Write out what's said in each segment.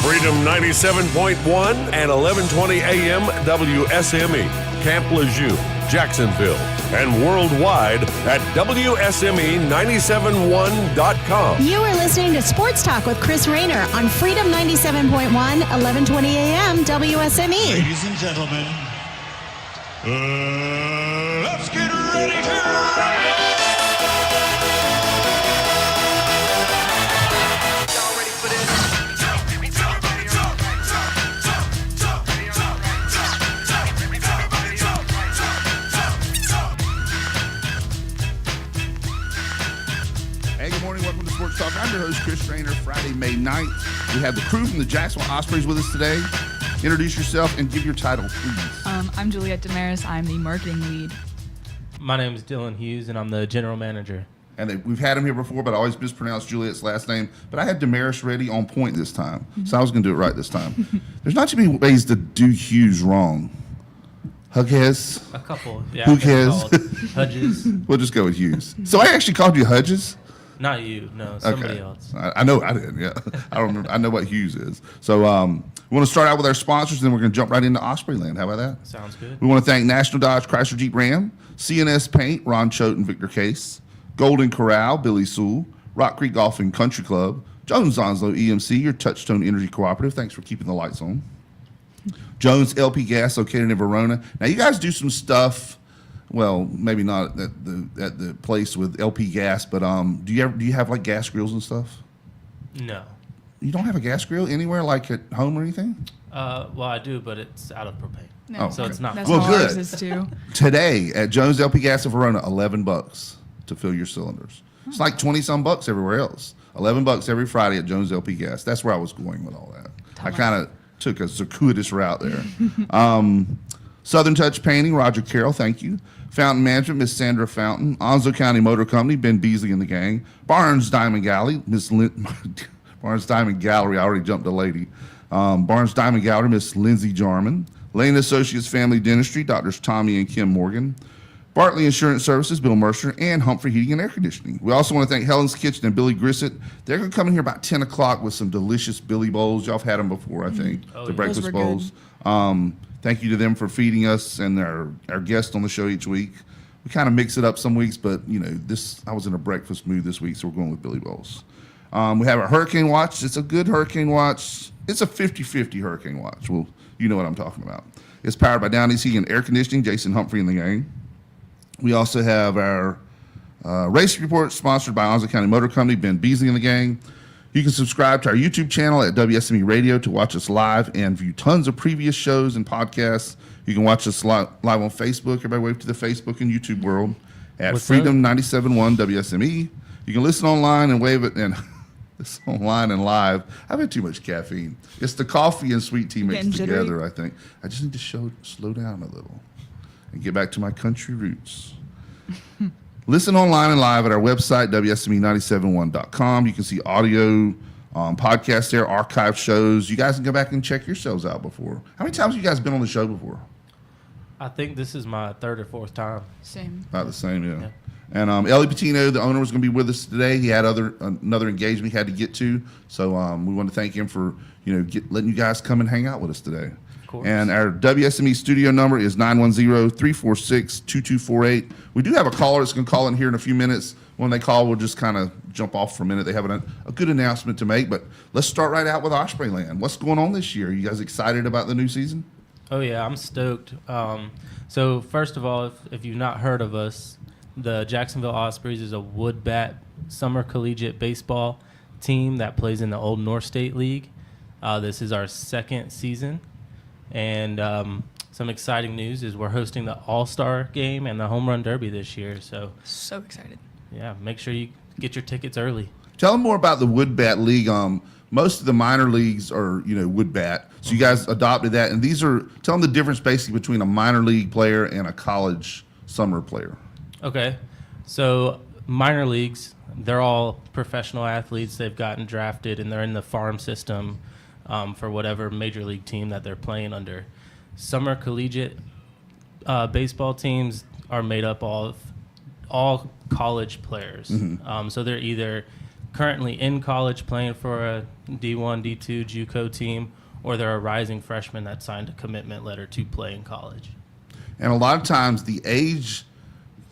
Freedom 97.1 and 1120 AM WSME, Camp Lejeune, Jacksonville, and worldwide at WSME971.com. You are listening to Sports Talk with Chris Raynor on Freedom 97.1, 1120 AM WSME. Ladies and gentlemen, let's get ready to rock! Welcome to Sports Talk. I'm your host, Chris Raynor. Friday, May 9th. We have the crew from the Jacksonville Ospreys with us today. Introduce yourself and give your title, please. I'm Juliet Damaris. I'm the marketing lead. My name is Dylan Hughes, and I'm the general manager. And we've had him here before, but I always mispronounce Juliet's last name. But I had Damaris ready on point this time, so I was going to do it right this time. There's not too many ways to do Hughes wrong. Hughes? A couple. Yeah. Who cares? Hudges. We'll just go with Hughes. So I actually called you Hudges? Not you, no, somebody else. I know I did, yeah. I don't remember. I know what Hughes is. So we want to start out with our sponsors, and then we're going to jump right into Osprey Land. How about that? Sounds good. We want to thank National Dodge Chrysler Jeep Ram, CNS Paint, Ron Choate and Victor Case, Golden Corral, Billy Sewell, Rock Creek Golf and Country Club, Jones Onslow EMC, your Touchstone Energy Cooperative. Thanks for keeping the lights on. Jones LP Gas, located in Verona. Now, you guys do some stuff. Well, maybe not at the place with LP gas, but do you have like gas grills and stuff? No. You don't have a gas grill anywhere, like at home or anything? Well, I do, but it's out of propane. No, So it's not. That's Well, how good. ours is too. Today at Jones LP Gas of Verona, $11 to fill your cylinders. It's like 20 some bucks everywhere else. $11 every Friday at Jones LP Gas. That's where I was going with all that. I kind of took a circuitous route there. Southern Touch Painting, Roger Carroll, thank you. Fountain Management, Miss Sandra Fountain. Onslow County Motor Company, Ben Beasley and the gang. Barnes Diamond Gallery, Barnes Diamond Gallery, I already jumped a lady. Barnes Diamond Gallery, Miss Lindsay Jarman. Lane Associates Family Dentistry, Doctors Tommy and Kim Morgan. Bartley Insurance Services, Bill Mercer, and Humphrey Heating and Air Conditioning. We also want to thank Helen's Kitchen and Billy Grissett. They're going to come in here about 10 o'clock with some delicious Billy Bowls. Y'all have had them before, I think, the breakfast bowls. Thank you to them for feeding us and our guests on the show each week. We kind of mix it up some weeks, but, I was in a breakfast mood this week, so we're going with Billy Bowls. We have a Hurricane Watch. It's a good Hurricane Watch. It's a 50-50 Hurricane Watch. Well, you know what I'm talking about. It's powered by Downey's Heating and Air Conditioning, Jason Humphrey and the gang. We also have our race report sponsored by Onslow County Motor Company, Ben Beasley and the gang. You can subscribe to our YouTube channel at WSME Radio to watch us live and view tons of previous shows and podcasts. You can watch us live on Facebook. Everybody wave to the Facebook and YouTube world at Freedom 97.1 WSME. You can listen online and wave it and listen online and live. I've had too much caffeine. It's the coffee and sweet tea mixed together, I think. I just need to slow down a little and get back to my country roots. Listen online and live at our website, WSME971.com. You can see audio podcasts there, archive shows. You guys can go back and check yourselves out before. How many times have you guys been on the show before? I think this is my third or fourth time. Same. About the same, yeah. And Ellie Patino, the owner, was going to be with us today. He had another engagement he had to get to. So we want to thank him for letting you guys come and hang out with us today. And our WSME studio number is 910-346-2248. We do have a caller that's going to call in here in a few minutes. When they call, we'll just kind of jump off for a minute. They have a good announcement to make. But let's start right out with Osprey Land. What's going on this year? Are you guys excited about the new season? Oh, yeah, I'm stoked. So, first of all, if you've not heard of us, the Jacksonville Ospreys is a wood bat summer collegiate baseball team that plays in the Old North State League. This is our second season. And some exciting news is we're hosting the All-Star Game and the Home Run Derby this year. So excited. Yeah, make sure you get your tickets early. Tell them more about the Wood Bat League. Most of the minor leagues are, wood bat. So you guys adopted that. And tell them the difference basically between a minor league player and a college summer player. Okay. So minor leagues, they're all professional athletes. They've gotten drafted and they're in the farm system for whatever major league team that they're playing under. Summer collegiate baseball teams are made up of all college players. Mm-hmm. So they're either currently in college playing for a D1, D2 JUCO team, or they're a rising freshman that signed a commitment letter to play in college. And a lot of times the age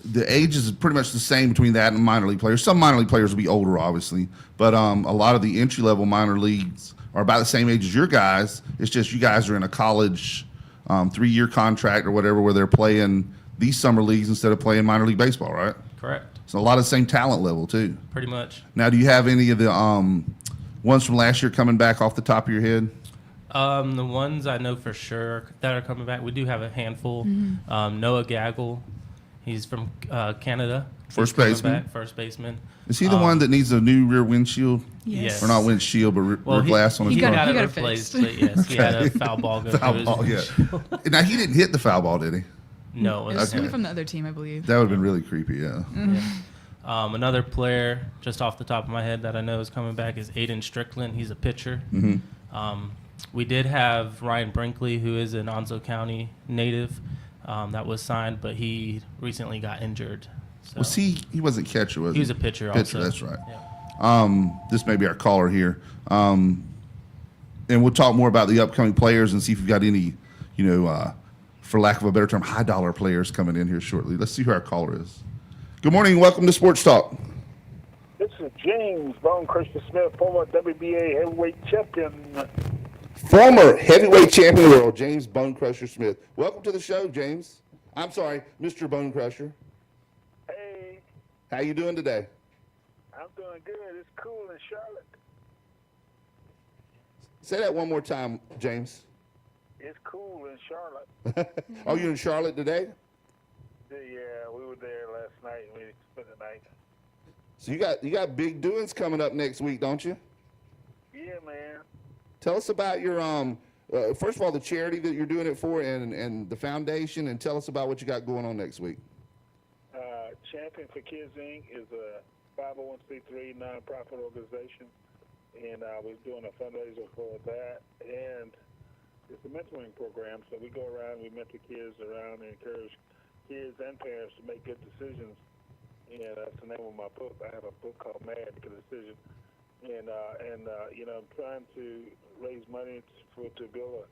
is pretty much the same between that and minor league players. Some minor league players will be older, obviously, but a lot of the entry-level minor leagues are about the same age as your guys. It's just you guys are in a college 3-year contract or whatever where they're playing these summer leagues instead of playing minor league baseball, right? Correct. So a lot of the same talent level, too. Pretty much. Now, do you have any of the ones from last year coming back off the top of your head? The ones I know for sure that are coming back, we do have a handful. Noah Gaggle, he's from Canada. First He's coming baseman. back, first baseman. Is he the one that needs a new rear windshield? Yes. Or not windshield, but rear glass on his he car? got it got it replaced, fixed. but yes, he had a foul ball go Foul through ball, his yeah. Now, he didn't hit the foul ball, did he? No, It was it's somebody from the other team, I believe. That would have been really creepy, yeah. Another player, just off the top of my head, that I know is coming back is Aiden Strickland. He's a pitcher. We did have Ryan Brinkley, who is an Onzo County native, that was signed, but he recently got injured. So Was he wasn't catcher, was he? He was a pitcher Pitcher, also. that's right. Yeah. This may be our caller here. And we'll talk more about the upcoming players and see if we've got any, for lack of a better term, high-dollar players coming in here shortly. Let's see who our caller is. Good morning. Welcome to Sports Talk. This is James Bone Crusher Smith, former WBA heavyweight champion. Former heavyweight champion of the world, James Bone Crusher Smith. Welcome to the show, James. I'm sorry, Mr. Bone Crusher. Hey, How you doing today? I'm doing good. It's cool in Charlotte. Say that one more time, James. It's cool in Charlotte. Are you in Charlotte today? Yeah, we were there last night. We spent the night. So you got big doings coming up next week, don't you? Yeah, man. Tell us about your first of all the charity that you're doing it for and the foundation, and tell us about what you got going on next week. Champion for Kids Inc. is a 501c3 nonprofit organization, and we're doing a fundraiser for that. And it's a mentoring program, so we go around, we mentor kids around and encourage kids and parents to make good decisions. And that's the name of my book. I have a book called Mad Good Decision. And I'm trying to raise money to build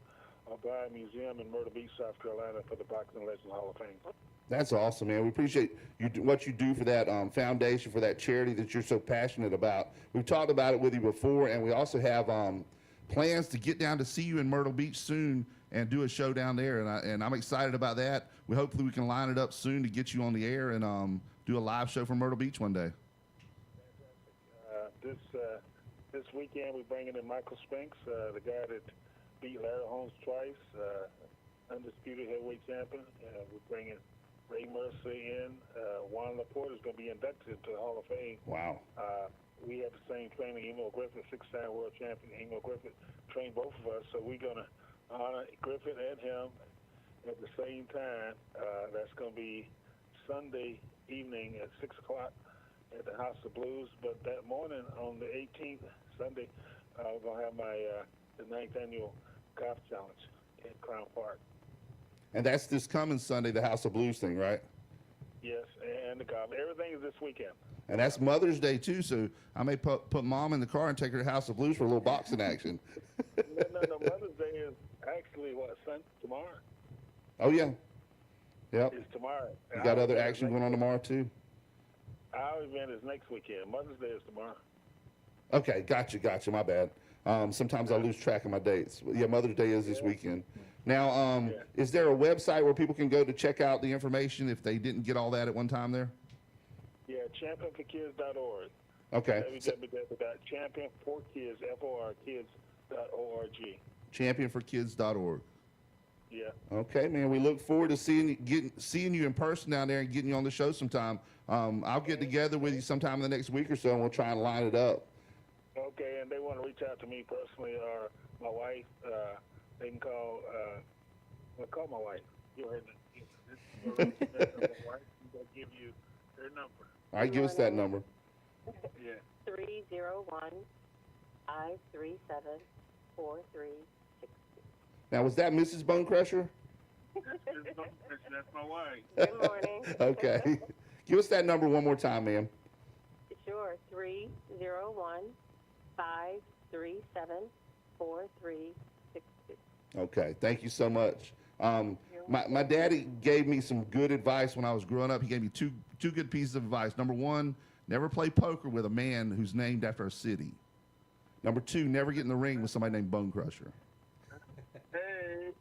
a blind museum in Myrtle Beach, South Carolina for the Boxing Legends Hall of Fame. That's awesome, man. We appreciate what you do for that foundation, for that charity that you're so passionate about. We've talked about it with you before, and we also have plans to get down to see you in Myrtle Beach soon and do a show down there, and I'm excited about that. Hopefully we can line it up soon to get you on the air and do a live show from Myrtle Beach one day. This weekend we're bringing in Michael Spinks, the guy that beat Larry Holmes twice, undisputed heavyweight champion. We're bringing Ray Mercer in. Juan Laporte is going to be inducted into the Hall of Fame. Wow. We have the same trainer, Emil Griffith, 6-time world champion. Emil Griffith trained both of us, so we're going to honor Griffith and him at the same time. That's going to be Sunday evening at 6 o'clock at the House of Blues. But that morning on the 18th, Sunday, we're going to have the 9th annual golf challenge in Crown Park. And that's this coming Sunday, the House of Blues thing, right? Yes, and the golf. Everything is this weekend. And that's Mother's Day, too, so I may put Mom in the car and take her to House of Blues for a little boxing action. No, Mother's Day is actually, tomorrow? Oh, yeah. Yep. It's tomorrow. You got other action going on tomorrow, too? Our event is next weekend. Mother's Day is tomorrow. Okay, gotcha, my bad. Sometimes I lose track of my dates. Yeah, Mother's Day is this weekend. Now, is there a website where people can go to check out the information if they didn't get all that at one time there? Yeah, championforkids.org. Okay. www.championforkids, kids.org. Championforkids.org. Yeah. Okay, man. We look forward to seeing you in person down there and getting you on the show sometime. I'll get together with you sometime in the next week or so, and we'll try and line it up. Okay, and they want to reach out to me personally or my wife. They can call. Call my wife. You heard that. My wife will give you her number. All right, give us that number. Yeah. 301-537-4362. Now, was that Mrs. Bone Crusher? That's my wife. Good morning. Okay. Give us that number one more time, ma'am. Sure, 801-537-4362. Okay, thank you so much. My daddy gave me some good advice when I was growing up. He gave me two good pieces of advice. Number one, never play poker with a man who's named after a city. Number two, never get in the ring with somebody named Bone Crusher. Hey.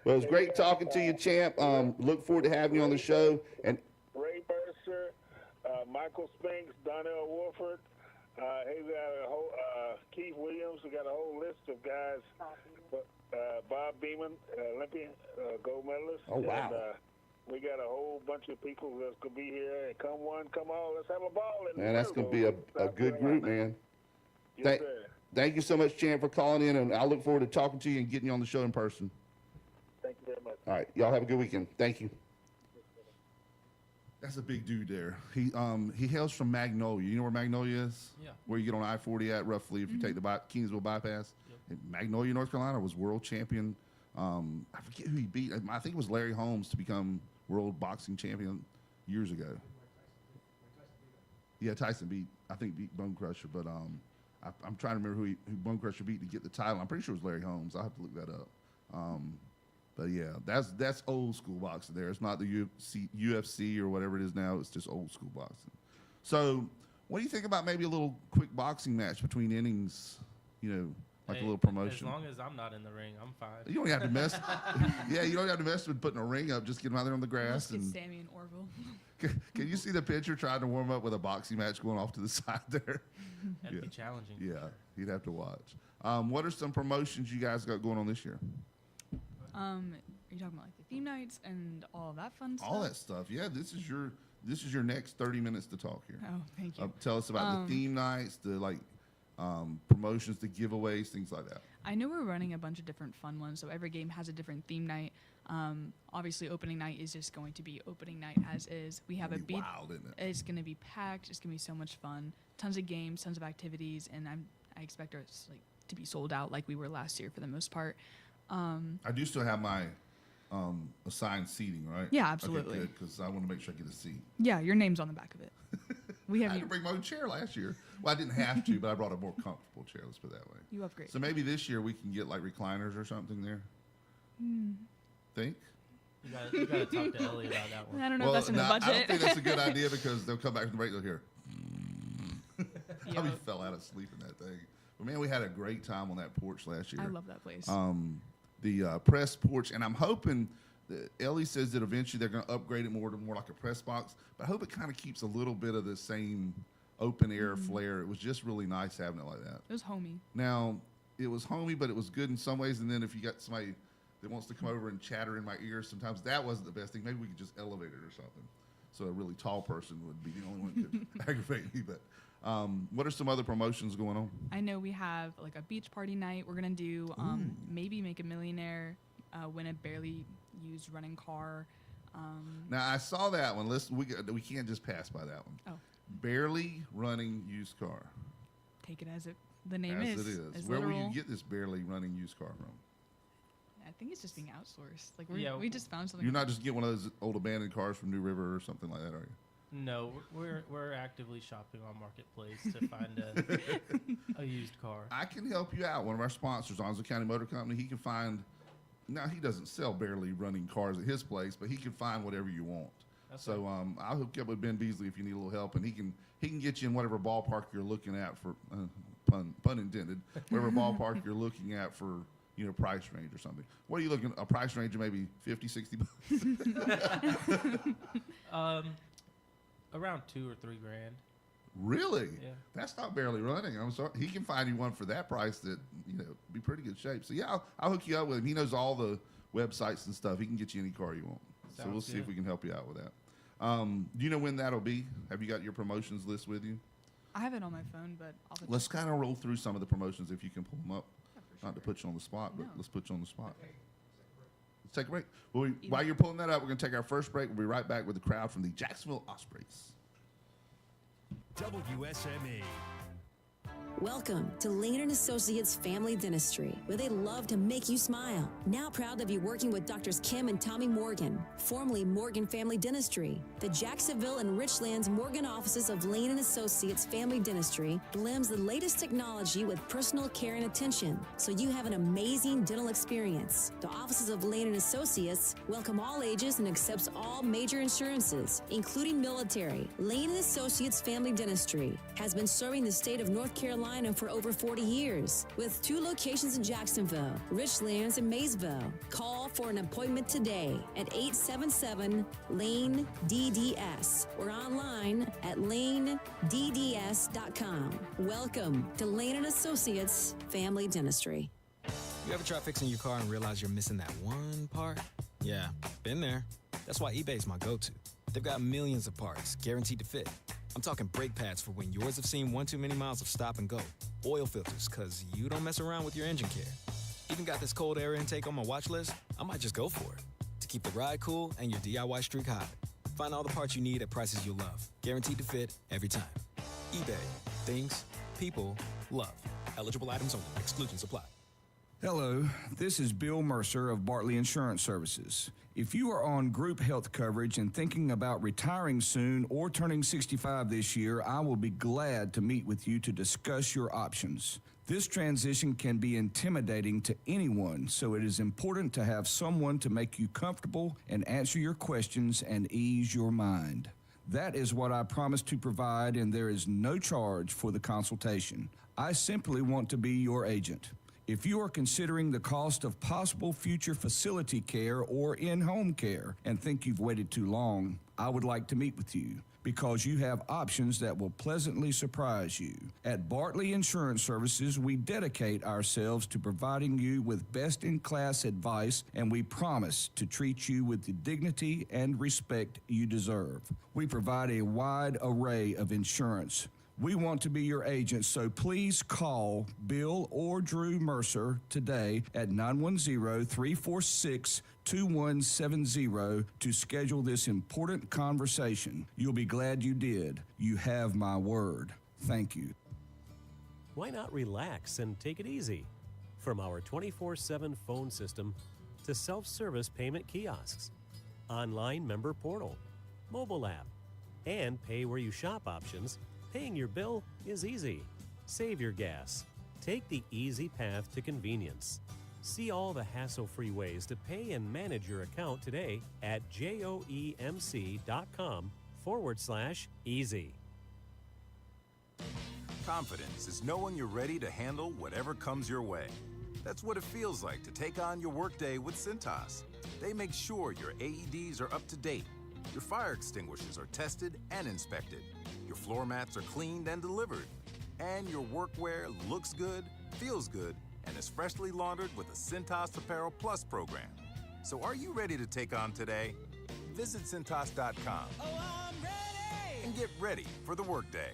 Well, it was great talking to you, champ. Look forward to having you on the show. And Ray Mercer, Michael Spinks, Donnell Wolford. He's got a whole Keith Williams. We got a whole list of guys. Bob Beeman, Olympian, gold medalist. Oh, wow. And, we got a whole bunch of people that's gonna be here. And come one, come all. Let's have a ball. man, that's going to be a good group, man. Yes, sir. Thank you so much, champ, for calling in, and I look forward to talking to you and getting you on the show in person. Thank you very much. All right, y'all have a good weekend. Thank you. That's a big dude there. He hails from Magnolia. You know where Magnolia is? Yeah. Where you get on I-40 at, roughly, if you take the Kingsville bypass. Yep. And Magnolia, North Carolina, was world champion. I forget who he beat. I think it was Larry Holmes to become world boxing champion years ago. Yeah, Tyson beat Bone Crusher, but I'm trying to remember who Bone Crusher beat to get the title. I'm pretty sure it was Larry Holmes. I'll have to look that up. But yeah, that's old school boxing there. It's not the UFC or whatever it is now. It's just old school boxing. So what do you think about maybe a little quick boxing match between innings, like a little promotion? As long as I'm not in the ring, I'm fine. You don't have to mess. Yeah, you don't have to mess with putting a ring up. Just get them out there on the grass. Let's get And Sammy and Orville. can you see the pitcher trying to warm up with a boxing match going off to the side there? That'd be challenging. Yeah, you'd have to watch. What are some promotions you guys got going on this year? Are you talking about like the theme nights and all of that fun stuff? All that stuff. Yeah, this is your next 30 minutes to talk here. Oh, thank you. Tell us about the theme nights, the promotions, the giveaways, things like that. I know we're running a bunch of different fun ones, so every game has a different theme night. Obviously, opening night is just going to be opening night as is. We have a beat. Wild, isn't it? It's going to be packed. It's going to be so much fun. Tons of games, tons of activities, and I expect us to be sold out like we were last year for the most part. I do still have my assigned seating, right? Yeah, absolutely. Okay, because I want to make sure I get a seat. Yeah, your name's on the back of it. We I had to have bring my own chair last year. Well, I didn't have to, but I brought a more comfortable chair. Let's put it that way. you upgrade. So maybe this year we can get like recliners or something there. Think? You gotta talk to Ellie about that one. I don't know if that's in the budget. I don't think that's a good idea because they'll come back from the break. They'll hear. Yeah. Probably fell out of sleep in that thing. But man, we had a great time on that porch last year. I love that place. The press porch, and I'm hoping that Ellie says that eventually they're going to upgrade it more to more like a press box. But I hope it kind of keeps a little bit of the same open air flair. It was just really nice having it like that. It was homey. Now, it was homey, but it was good in some ways. And then if you got somebody that wants to come over and chatter in my ear, sometimes that wasn't the best thing. Maybe we could just elevate it or something. So a really tall person would be the only one who could aggravate me. But what are some other promotions going on? I know we have like a beach party night. We're going to do maybe Make a Millionaire, win a barely used running car. Now, I saw that one. We can't just pass by that one. Oh, Barely running used car. take it as the name As is. it is. It's Where will literal. you get this barely running used car from? I think it's just being outsourced. Like Yeah. we just found something. You're not just getting one of those old abandoned cars from New River or something like that, are you? No, we're actively shopping on Marketplace to find a used car. I can help you out. One of our sponsors, Onslow County Motor Company, he can find. Now he doesn't sell barely running cars at his place, but he can find whatever you want. So I'll hook you up with Ben Beasley if you need a little help, and he can get you in whatever ballpark you're looking at for pun intended, whatever ballpark you're looking at for price range or something. What are you looking at? A price range of maybe 50, 60 bucks? Around $2,000 or $3,000. Really? Yeah. That's not barely running. I'm sorry. He can find you one for that price that be pretty good shape. So yeah, I'll hook you up with him. He knows all the websites and stuff. He can get you any car you want. So we'll see if we can help you out with that. Do you know when that'll be? Have you got your promotions list with you? I have it on my phone, but Let's kind of roll through some of the promotions if you can pull them up. for Not to put you on the spot, but No. let's put you on the spot. Let's take a break. While you're pulling that up, we're going to take our first break. We'll be right back with the crowd from the Jacksonville Ospreys. WSME. Welcome to Lane & Associates Family Dentistry, where they love to make you smile. Now proud to be working with Drs. Kim and Tommy Morgan, formerly Morgan Family Dentistry. The Jacksonville and Richlands Morgan offices of Lane & Associates Family Dentistry blends the latest technology with personal care and attention, so you have an amazing dental experience. The offices of Lane & Associates welcome all ages and accepts all major insurances, including military. Lane & Associates Family Dentistry has been serving the state of North Carolina for over 40 years, with 2 locations in Jacksonville, Richlands, and Maysville. Call for an appointment today at 877-LANE-DDS or online at lanedds.com. Welcome to Lane & Associates Family Dentistry. You ever try fixing your car and realize you're missing that one part? Yeah, been there. That's why eBay's my go-to. They've got millions of parts, guaranteed to fit. I'm talking brake pads for when yours have seen one too many miles of stop and go. Oil filters, because you don't mess around with your engine care. Even got this cold air intake on my watch list. I might just go for it. To keep the ride cool and your DIY streak high. Find all the parts you need at prices you'll love. Guaranteed to fit every time. eBay. Things. People. Love. Eligible items only. Exclusions apply. Hello, this is Bill Mercer of Bartley Insurance Services. If you are on group health coverage and thinking about retiring soon or turning 65 this year, I will be glad to meet with you to discuss your options. This transition can be intimidating to anyone, so it is important to have someone to make you comfortable and answer your questions and ease your mind. That is what I promise to provide, and there is no charge for the consultation. I simply want to be your agent. If you are considering the cost of possible future facility care or in-home care and think you've waited too long, I would like to meet with you because you have options that will pleasantly surprise you. At Bartley Insurance Services, we dedicate ourselves to providing you with best-in-class advice, and we promise to treat you with the dignity and respect you deserve. We provide a wide array of insurance. We want to be your agent, so please call Bill or Drew Mercer today at 910-346-2170 to schedule this important conversation. You'll be glad you did. You have my word. Thank you. Why not relax and take it easy? From our 24/7 phone system to self-service payment kiosks, online member portal, mobile app, and pay where you shop options, paying your bill is easy. Save your gas. Take the easy path to convenience. See all the hassle-free ways to pay and manage your account today at joemc.com/easy. Confidence is knowing you're ready to handle whatever comes your way. That's what it feels like to take on your workday with Cintas. They make sure your AEDs are up to date, your fire extinguishers are tested and inspected, your floor mats are cleaned and delivered, and your workwear looks good, feels good, and is freshly laundered with the Cintas Apparel Plus program. So are you ready to take on today? Visit Cintas.com and get ready for the workday.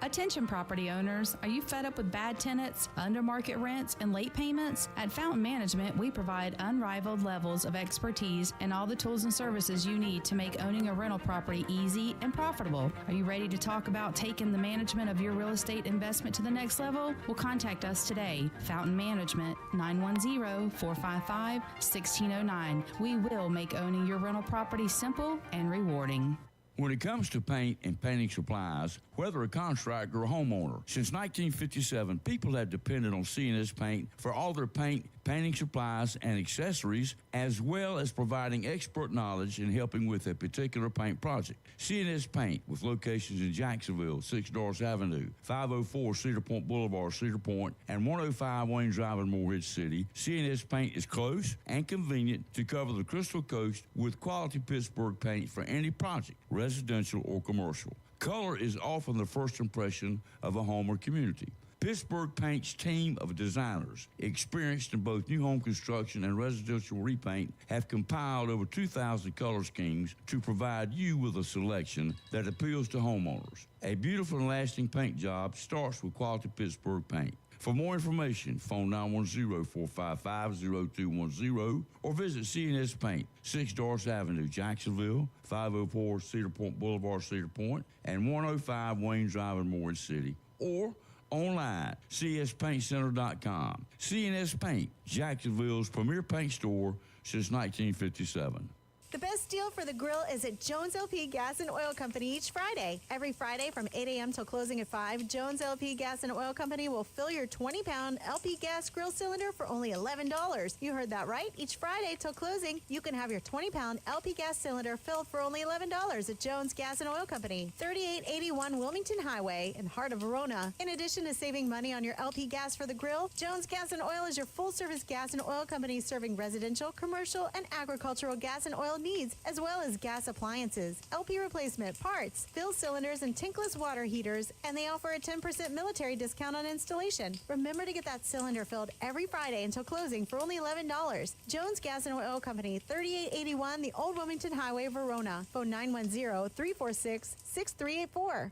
Attention property owners, are you fed up with bad tenants, under-market rents, and late payments? At Fountain Management, we provide unrivaled levels of expertise and all the tools and services you need to make owning a rental property easy and profitable. Are you ready to talk about taking the management of your real estate investment to the next level? Well, contact us today. Fountain Management, 910-455-1609. We will make owning your rental property simple and rewarding. When it comes to paint and painting supplies, whether a contractor or homeowner, since 1957, people have depended on C&S Paint for all their paint, painting supplies, and accessories, as well as providing expert knowledge in helping with a particular paint project. C&S Paint, with locations in Jacksonville, 6 Doris Avenue, 504 Cedar Point Boulevard, Cedar Point, and 105 Wayne Drive in Morehead City, C&S Paint is close and convenient to cover the Crystal Coast with quality Pittsburgh paint for any project, residential or commercial. Color is often the first impression of a home or community. Pittsburgh Paint's team of designers, experienced in both new home construction and residential repaint, have compiled over 2,000 color schemes to provide you with a selection that appeals to homeowners. A beautiful and lasting paint job starts with quality Pittsburgh paint. For more information, phone 910-455-0210 or visit C&S Paint, 6 Doris Avenue, Jacksonville, 504 Cedar Point Boulevard, Cedar Point, and 105 Wayne Drive in Morehead City. Or online, cspaintcenter.com. C&S Paint, Jacksonville's premier paint store since 1957. The best deal for the grill is at Jones LP Gas and Oil Company each Friday. Every Friday from 8 a.m. till closing at 5, Jones LP Gas and Oil Company will fill your 20-pound LP gas grill cylinder for only $11. You heard that right. Each Friday till closing, you can have your 20-pound LP gas cylinder filled for only $11 at Jones Gas and Oil Company, 3881 Wilmington Highway in the heart of Verona. In addition to saving money on your LP gas for the grill, Jones Gas and Oil is your full-service gas and oil company serving residential, commercial, and agricultural gas and oil needs, as well as gas appliances, LP replacement, parts, fill cylinders, and tankless water heaters, and they offer a 10% military discount on installation. Remember to get that cylinder filled every Friday until closing for only $11. Jones Gas and Oil Company, 3881 the Old Wilmington Highway, Verona. Phone 910-346-6384.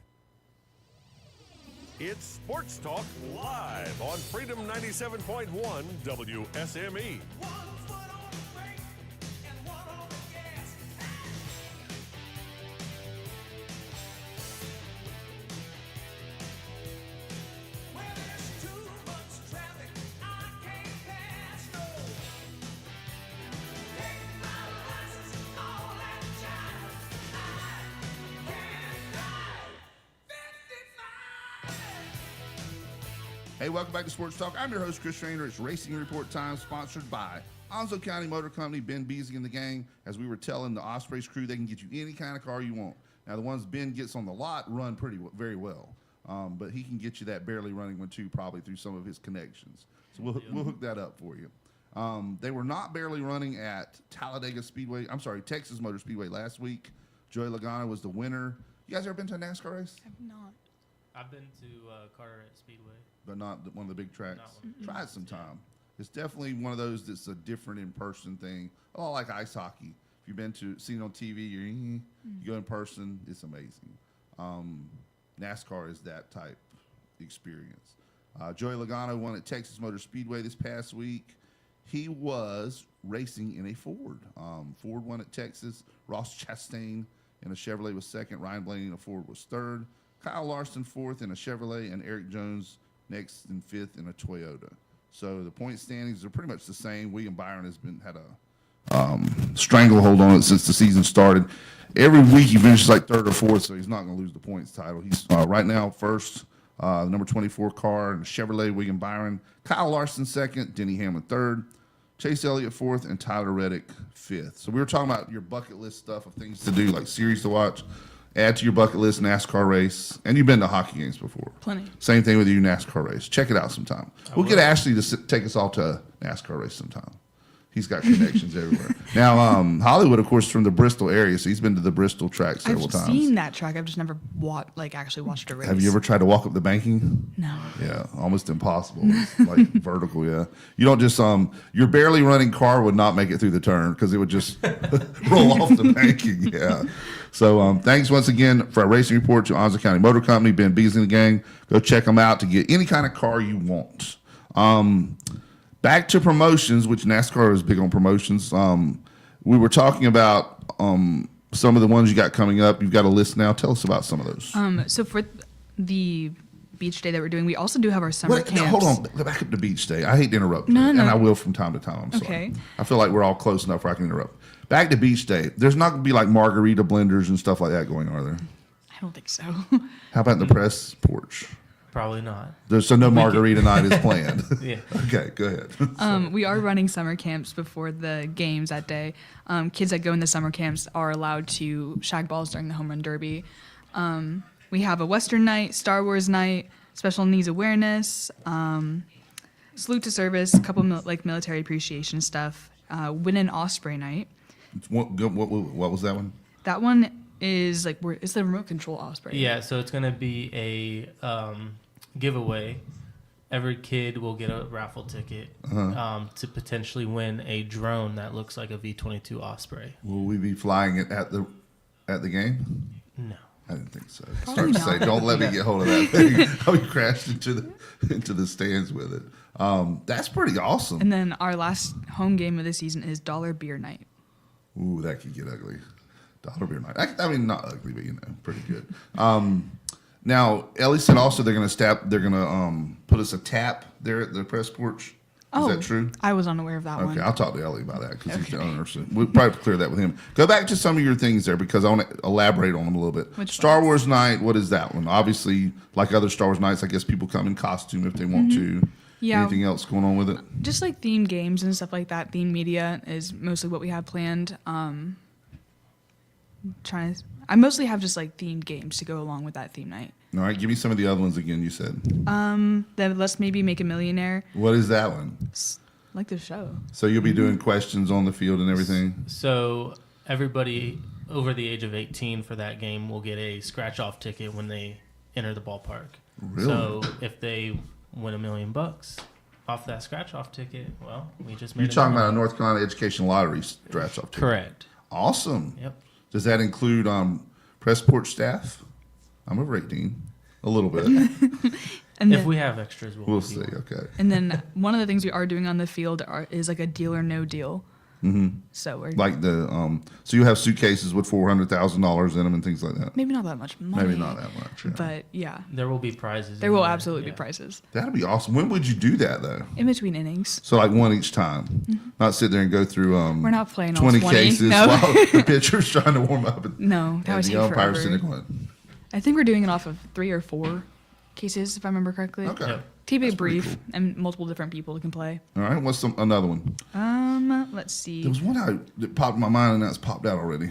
It's Sports Talk live on Freedom 97.1 WSME. Hey, welcome back to Sports Talk. I'm your host, Chris Raynor. It's Racing Report Time, sponsored by Onslow County Motor Company, Ben Beasley and the gang. As we were telling the Ospreys crew, they can get you any kind of car you want. Now, the ones Ben gets on the lot run very well, but he can get you that barely running one too, probably through some of his connections. So we'll hook that up for you. They were not barely running at Texas Motor Speedway last week. Joey Logano was the winner. You guys ever been to a NASCAR race? I've not. I've been to Carteret Speedway. But not one of the big tracks. Try it sometime. It's definitely one of those that's a different in-person thing. A lot like ice hockey. If you've seen it on TV, you go in person, it's amazing. NASCAR is that type experience. Joey Logano won at Texas Motor Speedway this past week. He was racing in a Ford. Ford won at Texas. Ross Chastain in a Chevrolet was second. Ryan Blaney in a Ford was third. Kyle Larson fourth in a Chevrolet, and Eric Jones next and fifth in a Toyota. So the point standings are pretty much the same. William Byron has had a stranglehold on it since the season started. Every week he finishes like third or fourth, so he's not going to lose the points title. He's right now first, the number 24 car in Chevrolet, William Byron. Kyle Larson second, Denny Hamlin third, Chase Elliott fourth, and Tyler Reddick fifth. So we were talking about your bucket list stuff of things to do, like series to watch. Add to your bucket list NASCAR race. And you've been to hockey games before. Plenty. Same thing with your NASCAR race. Check it out sometime. We'll get Ashley to take us all to a NASCAR race sometime. He's got connections everywhere. Now, Hollywood, of course, from the Bristol area, so he's been to the Bristol track several times. I've seen that track. I've just never actually watched a race. Have you ever tried to walk up the banking? No. Yeah, almost impossible. It's like vertical, yeah. You don't just, your barely running car would not make it through the turn because it would just roll off the banking, yeah. So thanks once again for our racing report to Onslow County Motor Company, Ben Beasley and the gang. Go check them out to get any kind of car you want. Back to promotions, which NASCAR is big on promotions. We were talking about some of the ones you got coming up. You've got a list now. Tell us about some of those. So for the beach day that we're doing, we also do have our summer camps. Hold on. Back up to beach day. I hate to interrupt you. No. And I will from time to time. I'm sorry. Okay. I feel like we're all close enough where I can interrupt. Back to beach day. There's not going to be like margarita blenders and stuff like that going, are there? I don't think so. How about the press porch? Probably not. So no margarita night is planned. Yeah. Okay, go ahead. We are running summer camps before the games that day. Kids that go in the summer camps are allowed to shag balls during the home run derby. We have a Western night, Star Wars night, special needs awareness, salute to service, a couple military appreciation stuff, win an Osprey night. What was that one? That one is it's the remote control Osprey. Yeah, so it's gonna be a giveaway. Every kid will get a raffle ticket to potentially win a drone that looks like a V-22 Osprey. Will we be flying it at the game? No. I didn't think so. Probably Start to say, don't let me get hold of that thing. I'll be crashed into the stands with it. That's pretty awesome. And then our last home game of the season is dollar beer night. Ooh, that could get ugly. Dollar beer night. I mean, not ugly, but pretty good. Now, Ellie said also they're going to put us a tap there at the press porch. Is that true? I was unaware of that one. Okay, I'll talk to Ellie about that because he's the owner. So we'll probably clear that with him. Go back to some of your things there because I want to elaborate on them a little bit. Which Star ones? Wars night, what is that one? Obviously, like other Star Wars nights, I guess people come in costume if they want to. Yeah. Anything else going on with it? Just like themed games and stuff like that. Themed media is mostly what we have planned. I mostly have just like themed games to go along with that theme night. All right, give me some of the other ones again. You said. The Let's Maybe Make a Millionaire. What is that one? Like the show. So you'll be doing questions on the field and everything. So everybody over the age of 18 for that game will get a scratch-off ticket when they enter the ballpark. Really? So if they win $1 million off that scratch-off ticket, well, we just made. You're talking about a North Carolina Education Lottery scratch-off ticket. Correct. Awesome. Yep. Does that include press porch staff? I'm over 18. A little bit. And if then, we have extras, we'll see. Okay. And then one of the things we are doing on the field is like a deal or no deal. Mm-hmm. So we're like so you have suitcases with $400,000 in them and things like that. maybe not that much money. Maybe not that much. Yeah. But yeah, there will be prizes. there will absolutely be prizes That'd be awesome. When would you do that though? in between innings. So like one each time, not sit there and go through. We're not playing all 20 20. cases No. while the pitcher's trying to warm up. No, that and would the take umpire's forever. sitting on I think we're doing it off of 3 or 4 cases, if I remember correctly. Okay. Yep. Keep it That's pretty brief, and multiple different people can play. All right. What's another one? Let's see. There was one that popped in my mind and now it's popped out already.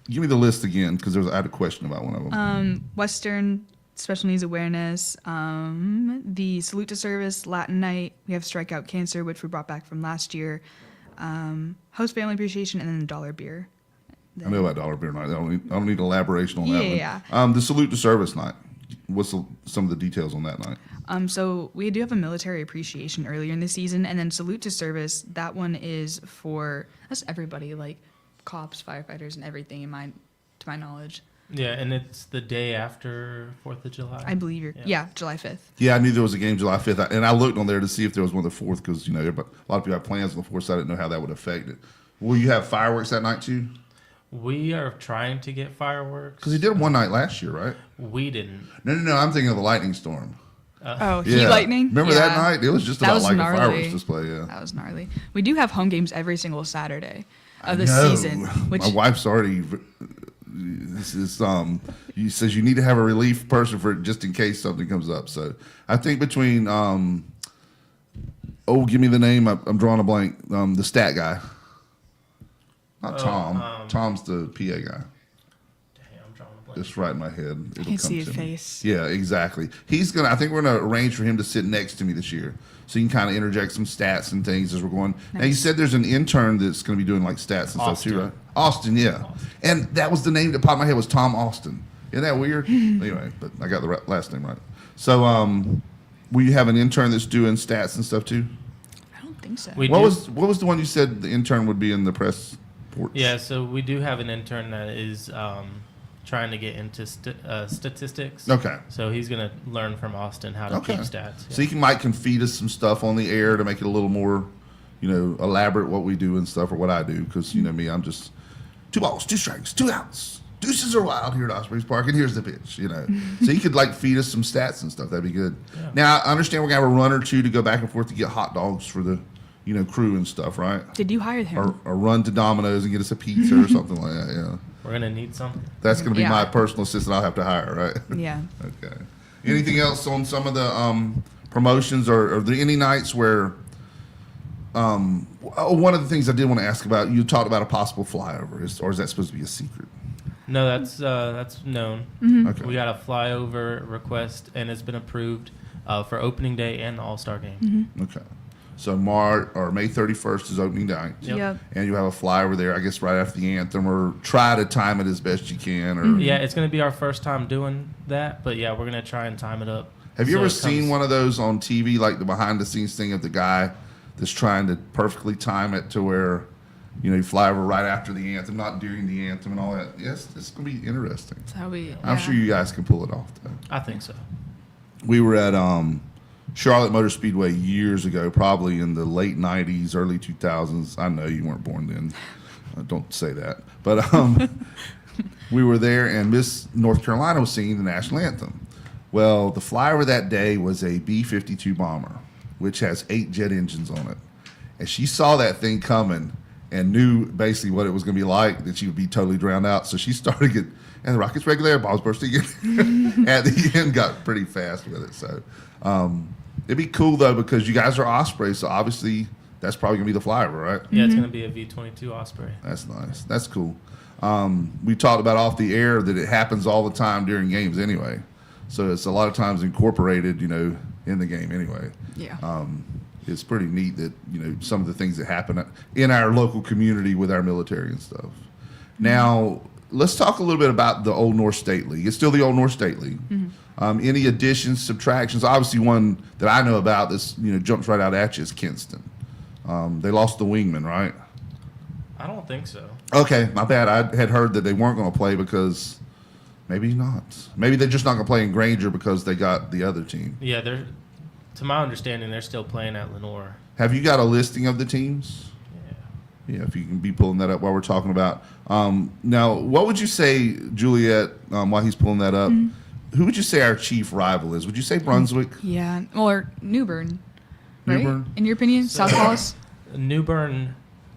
Give me the list again because I had a question about one of them. Western Special Needs Awareness, the Salute to Service, Latin Night. We have Strikeout Cancer, which we brought back from last year. Host Family Appreciation, and then Dollar Beer. I know about Dollar Beer Night. I don't need elaboration on that one. Yeah. The Salute to Service night. What's some of the details on that night? So we do have a military appreciation earlier in the season, and then Salute to Service. That one is that's everybody, like cops, firefighters, and everything. To my knowledge. Yeah, and it's the day after 4th of July. I believe July 5th. Yeah, I knew there was a game July 5th, and I looked on there to see if there was one the 4th because a lot of people have plans on the 4th, so I didn't know how that would affect it. Will you have fireworks that night too? We are trying to get fireworks. Because he did them one night last year, right? We didn't. No. I'm thinking of the lightning storm. Heat lightning? Remember that night? It was just about like gnarly. a fireworks display. Yeah, that was gnarly. We do have home games every single Saturday of the No. season. Which My wife's already. This is he says you need to have a relief person for just in case something comes up. So I think between give me the name. I'm drawing a blank. The stat guy. Not Tom. Tom's the PA guy. I'm drawing a blank. It's right in my head. It'll I can come see his to me. face. Yeah, exactly. I think we're gonna arrange for him to sit next to me this year, so you can kind of interject some stats and things as we're going. Now you said there's an intern that's going to be doing like stats and stuff too, right? Austin, yeah. And that was the name that popped in my head was Tom Austin. Isn't that weird? Anyway, but I got the last name right. So, will you have an intern that's doing stats and stuff too? I don't think so. What was the one you said the intern would be in the press porch? Yeah, so we do have an intern that is trying to get into statistics. Okay. So he's going to learn from Austin how to keep stats. Yeah. So he can feed us some stuff on the air to make it a little more, elaborate what we do and stuff or what I do because me, I'm just 2 balls, 2 strikes, 2 outs. Deuces are wild here at Ospreys Park, and here's the pitch, So you could feed us some stats and stuff. That'd be good. Yeah. Now I understand we're gonna have a run or two to go back and forth to get hot dogs for the, crew and stuff, right? Did you hire him? Or run to Domino's and get us a pizza or something like that. Yeah. We're gonna need something. That's gonna be my personal assistant. I'll have to hire, right? Yeah. Okay. Anything else on some of the promotions, or are there any nights where? One of the things I did want to ask about, you talked about a possible flyover, or is that supposed to be a secret? No, that's known. Mm-hmm. Okay. We got a flyover request, and it's been approved for opening day and the All-Star game. Mm-hmm. Okay. So May 31st is opening night. Yep. And you have a flyover there, I guess, right after the anthem, or try to time it as best you can. Or Yeah, it's going to be our first time doing that, but yeah, we're going to try and time it up. Have you ever seen one of those on TV, like the behind-the-scenes thing of the guy that's trying to perfectly time it to where, you fly over right after the anthem, not during the anthem and all that? Yes, it's going to be interesting. That's how I'm sure you guys can pull it off, though. I think so. We were at Charlotte Motor Speedway years ago, probably in the late 90s, early 2000s. I know you weren't born then. Don't say that. But we were there, and Miss North Carolina was singing the national anthem. Well, the flyover that day was a B-52 bomber, which has 8 jet engines on it. And she saw that thing coming and knew basically what it was going to be like, that she would be totally drowned out. So she started getting, and the rocket's regular air bombs bursting in. At the end, got pretty fast with it. So it'd be cool, though, because you guys are Ospreys, so obviously that's probably going to be the flyover, right? Yeah, it's going to be a V-22 Osprey. That's nice. That's cool. We talked about off the air that it happens all the time during games anyway. So it's a lot of times incorporated, in the game anyway. Yeah. It's pretty neat that, some of the things that happen in our local community with our military and stuff. Now, let's talk a little bit about the Old North State League. It's still the Old North State League. Any additions, subtractions? Obviously, one that I know about that's, jumps right out at you is Kinston. They lost the wingman, right? I don't think so. Okay, my bad. I had heard that they weren't going to play because maybe not. Maybe they're just not going to play in Granger because they got the other team. Yeah, to my understanding, they're still playing at Lenore. Have you got a listing of the teams? Yeah, if you can be pulling that up while we're talking about. Now, what would you say, Juliet, while he's pulling that up, who would you say our chief rival is? Would you say Brunswick? Yeah, or New Bern, right? New Bern? In your opinion, South Falls? New Bern,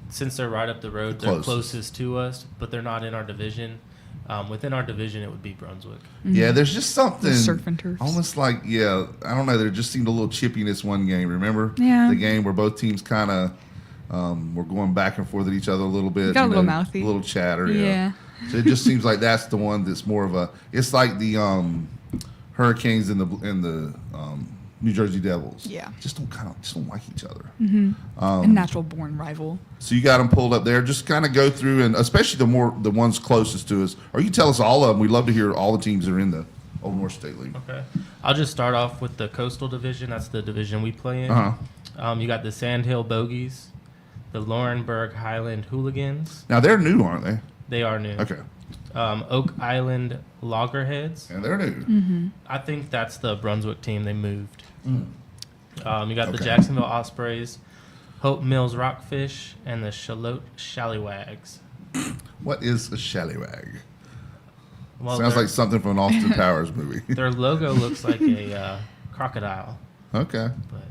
since they're right up the road, they're Closest. closest to us, but they're not in our division. Within our division, it would be Brunswick. Yeah, there's just something Surf and turfs. almost like, I don't know, there just seemed a little chippiness one game. Remember? Yeah. The game where both teams kind of were going back and forth at each other a little bit. Got a little mouthy. A little chatter. Yeah. So it just seems like that's the one that's more of it's like the Hurricanes and the New Jersey Devils. Yeah. Just don't like each other. A natural born rival. So you got them pulled up there. Just kind of go through, and especially the ones closest to us, or you can tell us all of them. We'd love to hear all the teams that are in the Old North State League. Okay. I'll just start off with the Coastal Division. That's the division we play in. You got the Sandhill Bogies, the Laurenburg Highland Hooligans. Now, they're new, aren't they? They are new. Okay. Oak Island Loggerheads. And they're new. I think that's the Brunswick team. They moved. You got the Okay. Jacksonville Ospreys, Hope Mills Rockfish, and the Shalote Shallywags. What is a shallywag? Well, Sounds like something from an Austin Powers movie. Their logo looks like a crocodile, Okay. but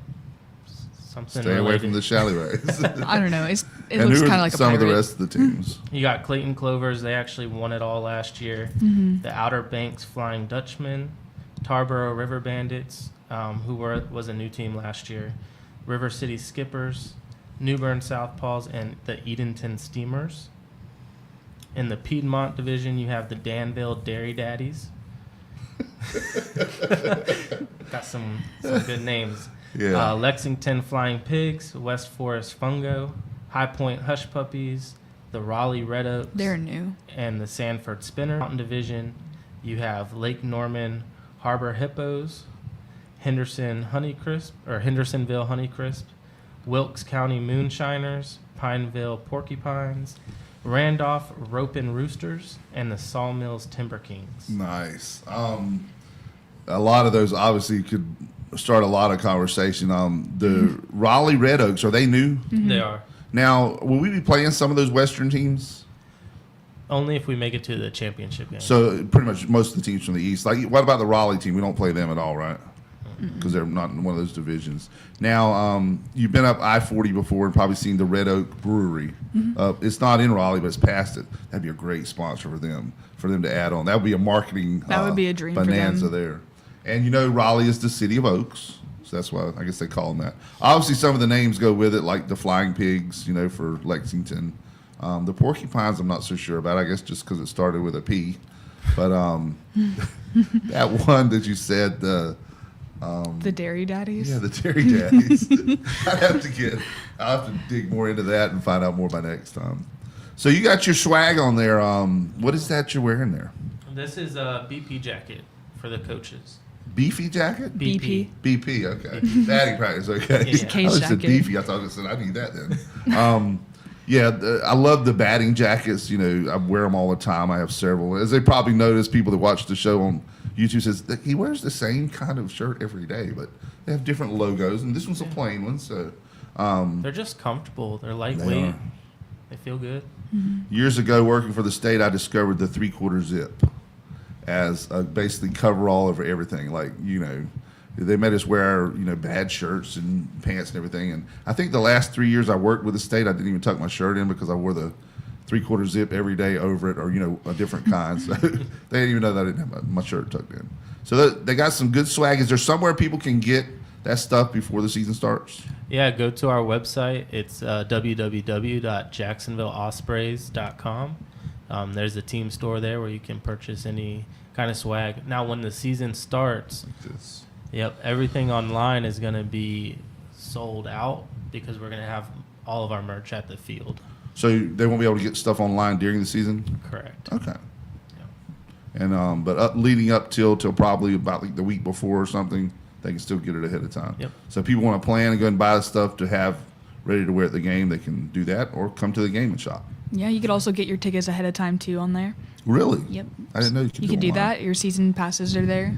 something Stay away related. from the shallywag. I don't know. It And looks who are kind of like a some pirate. of the rest of the teams? You got Clayton Clovers. They actually won it all last year. The Outer Banks Flying Dutchmen, Tarboro River Bandits, who was a new team last year, River City Skippers, New Bern Southpaws, and the Edenton Steamers. In the Piedmont Division, you have the Danville Dairy Daddies. Got some good names. Yeah. Lexington Flying Pigs, West Forest Fungo, High Point Hush Puppies, the Raleigh Red Oaks. They're new. And the Sanford Spinner. Mountain Division, you have Lake Norman Harbor Hippos, Hendersonville Honeycrisp, Wilkes County Moonshiners, Pineville Porcupines, Randolph Ropin Roosters, and the Sawmills Timber Kings. Nice. A lot of those obviously could start a lot of conversation. The Raleigh Red Oaks, are they new? They are. Now, will we be playing some of those Western teams? Only if we make it to the championship game. So pretty much most of the teams from the East. Like, what about the Raleigh team? We don't play them at all, right? Because they're not in one of those divisions. Now, you've been up I-40 before and probably seen the Red Oak Brewery. It's not in Raleigh, but it's past it. That'd be a great sponsor for them to add on. That would be a marketing That would be a dream for bonanza them. there. And Raleigh is the city of oaks, so that's why I guess they call them that. Obviously, some of the names go with it, like the Flying Pigs, for Lexington. The Porcupines, I'm not so sure about. I guess just because it started with a P. But that one that you said, the Dairy Daddies. yeah, the Dairy Daddies. I'll have to dig more into that and find out more by next time. So you got your swag on there. What is that you're wearing there? This is a BP jacket for the coaches. Beefy jacket? BP. BP, okay. Batting practice, okay. Yeah. I Case said jacket. beefy. I thought I said I need that then. I love the batting jackets. I wear them all the time. I have several. As they probably notice, people that watch the show on YouTube says that he wears the same kind of shirt every day, but they have different logos, and this one's a plain one. So They're just comfortable. They're lightweight. They feel good. Years ago, working for the state, I discovered the 3/4 zip as basically coverall over everything. Like, they made us wear, bad shirts and pants and everything. And I think the last 3 years I worked with the state, I didn't even tuck my shirt in because I wore the 3/4 zip every day over it, or, a different kind. So they didn't even know that I didn't have my shirt tucked in. So they got some good swag. Is there somewhere people can get that stuff before the season starts? Yeah, go to our website. It's www.jacksonvilleospreys.com. There's a team store there where you can purchase any kind of swag. Now, when the season starts, everything online is going to be sold out because we're going to have all of our merch at the field. So they won't be able to get stuff online during the season? Correct. Okay. And but leading up till probably about like the week before or something, they can still get it ahead of time. Yep. So if people want to plan and go and buy the stuff to have ready to wear at the game, they can do that, or come to the game and shop. Yeah, you could also get your tickets ahead of time too on there. Really? Yep. I didn't know you could. You could do that. Your season passes are there,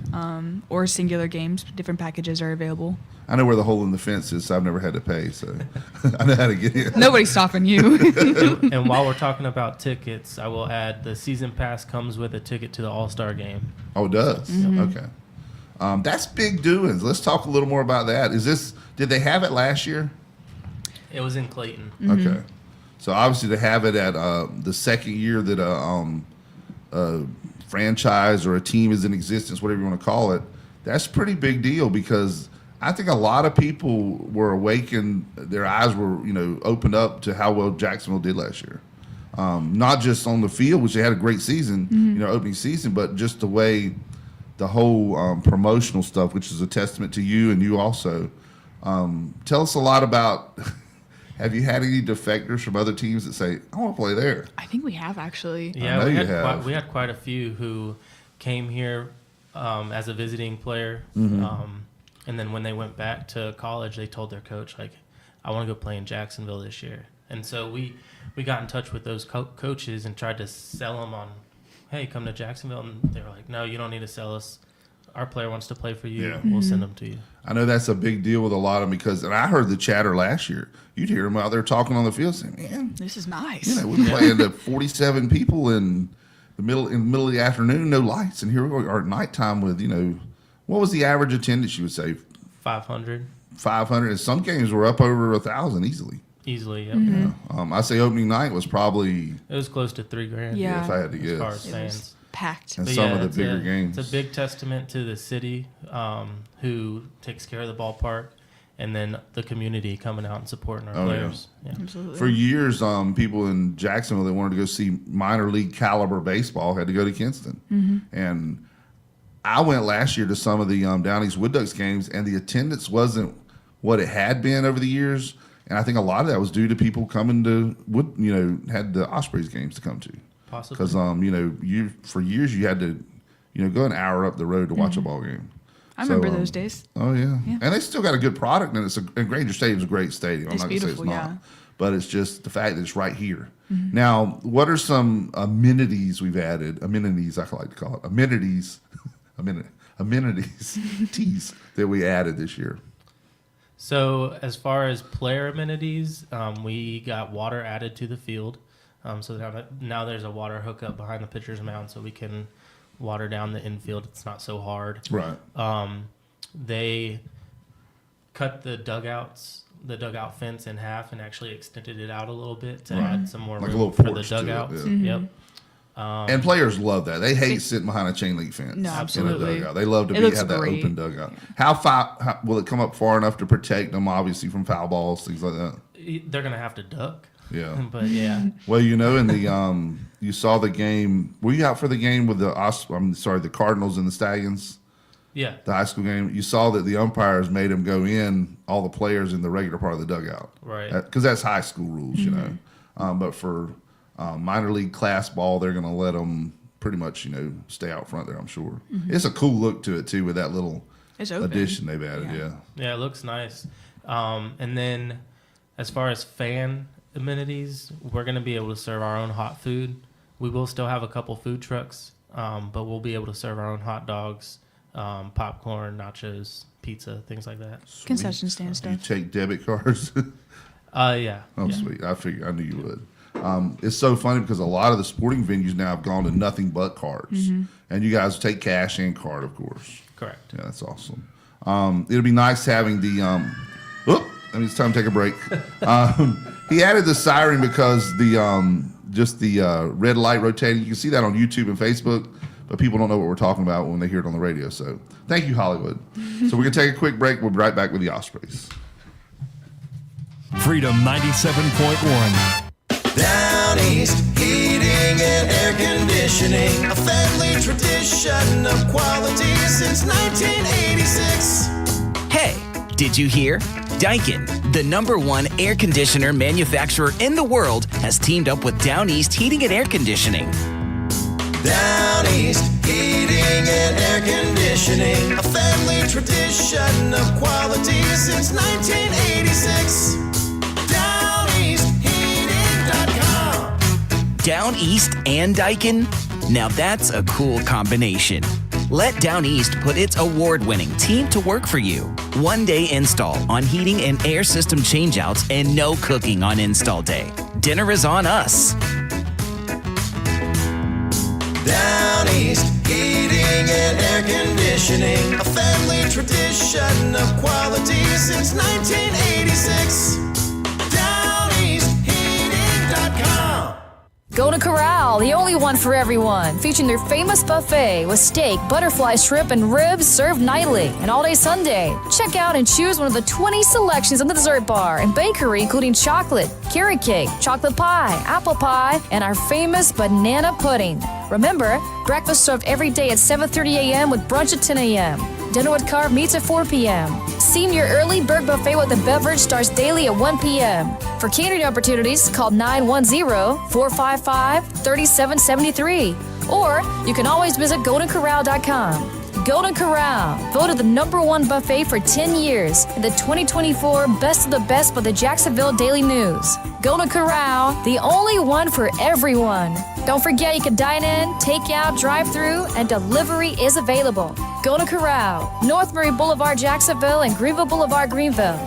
or singular games. Different packages are available. I know where the hole in the fence is, so I've never had to pay, so I know how to get in. Nobody's stopping you. And while we're talking about tickets, I will add the season pass comes with a ticket to the All-Star game. Oh, it does? Mm-hmm. Okay. That's big doings. Let's talk a little more about that. Did they have it last year? It was in Clayton. Mm-hmm. Okay. So obviously to have it at the second year that a franchise or a team is in existence, whatever you want to call it, that's a pretty big deal, because I think a lot of people were awakened, their eyes were, opened up to how well Jacksonville did last year. Not just on the field, which they had a great season, opening season, but just the way the whole promotional stuff, which is a testament to you and you also. Tell us a lot about, have you had any defectors from other teams that say, I want to play there? I think we have, actually. Yeah, we had quite a few who came here as a visiting player. And then when they went back to college, they told their coach, like, I want to go play in Jacksonville this year. And so we got in touch with those coaches and tried to sell them on, hey, come to Jacksonville. And they were like, no, you don't need to sell us. Our player wants to play for you. Yeah. We'll send them to you. I know that's a big deal with a lot of them, because, and I heard the chatter last year. You'd hear them out there talking on the field saying, man, this is nice. We're playing to 47 people in the middle of the afternoon, no lights. And here we are at nighttime with, what was the average attendance, you would say? 500. 500. And some games were up over 1,000 easily. Easily, yep. I say opening night was probably. It was close to $3,000. Yeah. If I had to guess. As far as fans. Packed. And But some of the bigger games. It's a big testament to the city who takes care of the ballpark, and then the community coming out and supporting our players. Yeah. Absolutely. For years, people in Jacksonville that wanted to go see minor league caliber baseball had to go to Kinston. And I went last year to some of the Down East Wood Ducks games, and the attendance wasn't what it had been over the years. And I think a lot of that was due to people coming to had the Ospreys games to come to. Possibly. Because for years you had to go an hour up the road to watch a ball game. I remember those days. Oh yeah. And they still got a good product, and and Granger Stadium's a great stadium. I'm It's not gonna say it's beautiful, not, yeah. but it's just the fact that it's right here. Now, what are some amenities we've added? Amenities, I like to call it amenities. Amenities that we added this year. So as far as player amenities, we got water added to the field. So now there's a water hookup behind the pitcher's mound, so we can water down the infield. It's not so hard. Right. They cut the dugout fence in half and actually extended it out a little bit to add some more Like a room little for the porch to it, dugouts. yeah. Yep. And players love that. They hate sitting behind a chain link fence. No, In a absolutely. dugout. They love to It looks have that great. open dugout. How will it come up far enough to protect them, obviously, from foul balls, things like that? They're going to have to duck. Yeah. But yeah. Well, in the you saw the game. Were you out for the game with the Cardinals and the Stallions? Yeah. The high school game. You saw that the umpires made them go in, all the players in the regular part of the dugout. Right. Because that's high school rules, But for minor league class ball, they're going to let them pretty much, stay out front there, I'm sure. It's a cool look to it, too, with that little addition they've added, yeah. Yeah, it looks nice. And then as far as fan amenities, we're going to be able to serve our own hot food. We will still have a couple food trucks, but we'll be able to serve our own hot dogs, popcorn, nachos, pizza, things like that. Sweet. Concession stand Do you stuff. take debit cards? Yeah. Oh, yeah. sweet. I knew you would. It's so funny because a lot of the sporting venues now have gone to nothing but cards. And you guys take cash and card, of course. Correct. Yeah, that's awesome. It'll be nice having the it's time to take a break. He added the siren because the red light rotating. You can see that on YouTube and Facebook, but people don't know what we're talking about when they hear it on the radio. So thank you, Hollywood. So we're going to take a quick break. We'll be right back with the Ospreys. Freedom 97.1. Down East, heating and air conditioning, a family tradition of quality since 1986. Hey, did you hear? Daikin, the #1 air conditioner manufacturer in the world, has teamed up with Down East Heating and Air Conditioning. Down East, heating and air conditioning, a family tradition of quality since 1986. DownEastHeating.com. Down East and Daikin? Now that's a cool combination. Let Down East put its award-winning team to work for you. One-day install on heating and air system changeouts and no cooking on install day. Dinner is on us. Down East, heating and air conditioning, a family tradition of quality since 1986. DownEastHeating.com. Go to Corral, the only one for everyone, featuring their famous buffet with steak, butterfly shrimp, and ribs served nightly and all day Sunday. Check out and choose one of the 20 selections on the dessert bar and bakery, including chocolate, carrot cake, chocolate pie, apple pie, and our famous banana pudding. Remember, breakfast served every day at 7:30 a.m. with brunch at 10 a.m. Dinner with carved meats at 4 p.m. Senior Early Bird Buffet with a beverage starts daily at 1 p.m. For catering opportunities, call 910-455-3773. Or you can always visit GoldenCorral.com. Golden Corral, voted the #1 buffet for 10 years and the 2024 Best of the Best by the Jacksonville Daily News. Golden Corral, the only one for everyone. Don't forget you can dine in, take out, drive through, and delivery is available. Golden Corral, North Murray Boulevard, Jacksonville, and Greenville Boulevard, Greenville.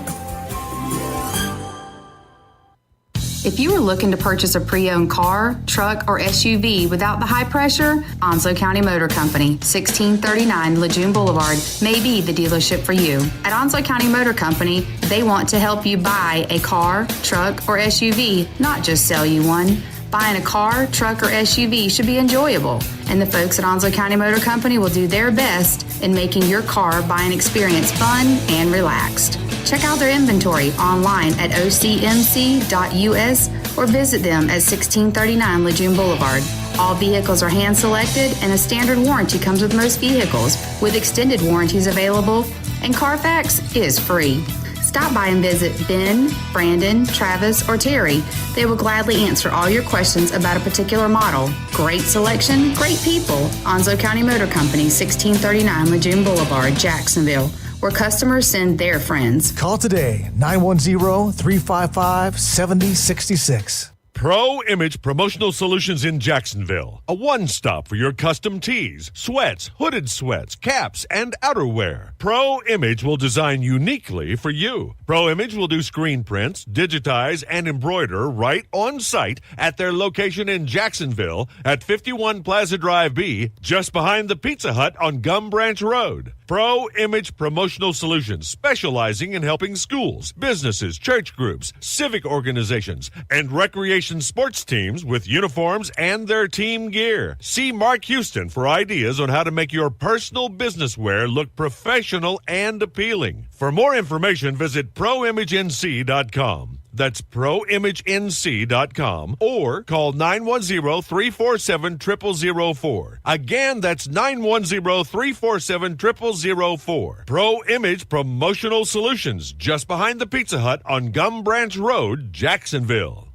If you are looking to purchase a pre-owned car, truck, or SUV without the high pressure, Onslow County Motor Company, 1639 Lejeune Boulevard, may be the dealership for you. At Onslow County Motor Company, they want to help you buy a car, truck, or SUV, not just sell you one. Buying a car, truck, or SUV should be enjoyable, and the folks at Onslow County Motor Company will do their best in making your car buying experience fun and relaxed. Check out their inventory online at ocmc.us or visit them at 1639 Lejeune Boulevard. All vehicles are hand-selected and a standard warranty comes with most vehicles, with extended warranties available, and Carfax is free. Stop by and visit Ben, Brandon, Travis, or Terry. They will gladly answer all your questions about a particular model. Great selection, great people. Onslow County Motor Company, 1639 Lejeune Boulevard, Jacksonville, where customers send their friends. Call today, 910-355-7066. Pro Image Promotional Solutions in Jacksonville. A one-stop for your custom tees, sweats, hooded sweats, caps, and outerwear. Pro Image will design uniquely for you. Pro Image will do screen prints, digitize, and embroider right on site at their location in Jacksonville at 51 Plaza Drive B, just behind the Pizza Hut on Gum Branch Road. Pro Image Promotional Solutions, specializing in helping schools, businesses, church groups, civic organizations, and recreation sports teams with uniforms and their team gear. See Mark Houston for ideas on how to make your personal business wear look professional and appealing. For more information, visit ProImageNC.com. That's ProImageNC.com or call 910-347-0004. Again, that's 910-347-0004. Pro Image Promotional Solutions, just behind the Pizza Hut on Gum Branch Road, Jacksonville.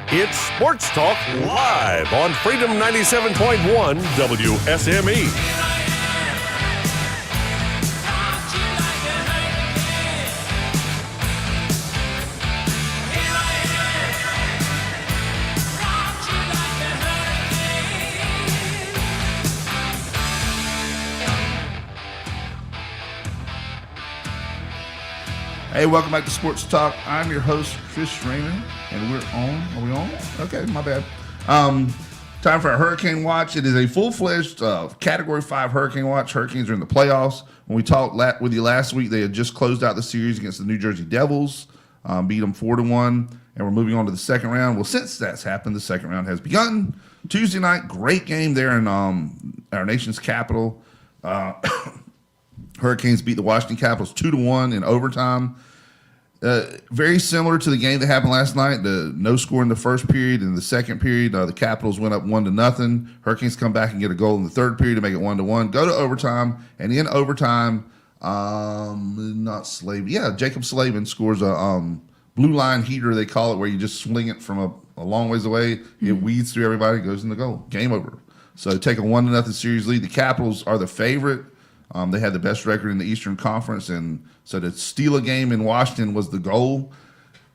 It's Sports Talk Live on Freedom 97.1 WSME. Hey, welcome back to Sports Talk. I'm your host, Chris Raynor, and we're on. Are we on? Okay, my bad. Time for our Hurricane Watch. It is a full-fledged Category 5 Hurricane Watch. Hurricanes are in the playoffs. When we talked with you last week, they had just closed out the series against the New Jersey Devils, beat them 4-1, and we're moving on to the second round. Well, since that's happened, the second round has begun. Tuesday night, great game there in our nation's capital. Hurricanes beat the Washington Capitals 2-1 in overtime. Very similar to the game that happened last night. No score in the first period. In the second period, the Capitals went up 1-0. Hurricanes come back and get a goal in the third period to make it 1-1. Go to overtime, and in overtime, Jacob Slavin scores a blue line heater, they call it, where you just swing it from a long ways away. It weeds through everybody, goes in the goal. Game over. So take a 1-0 series lead. The Capitals are the favorite. They had the best record in the Eastern Conference, and so to steal a game in Washington was the goal.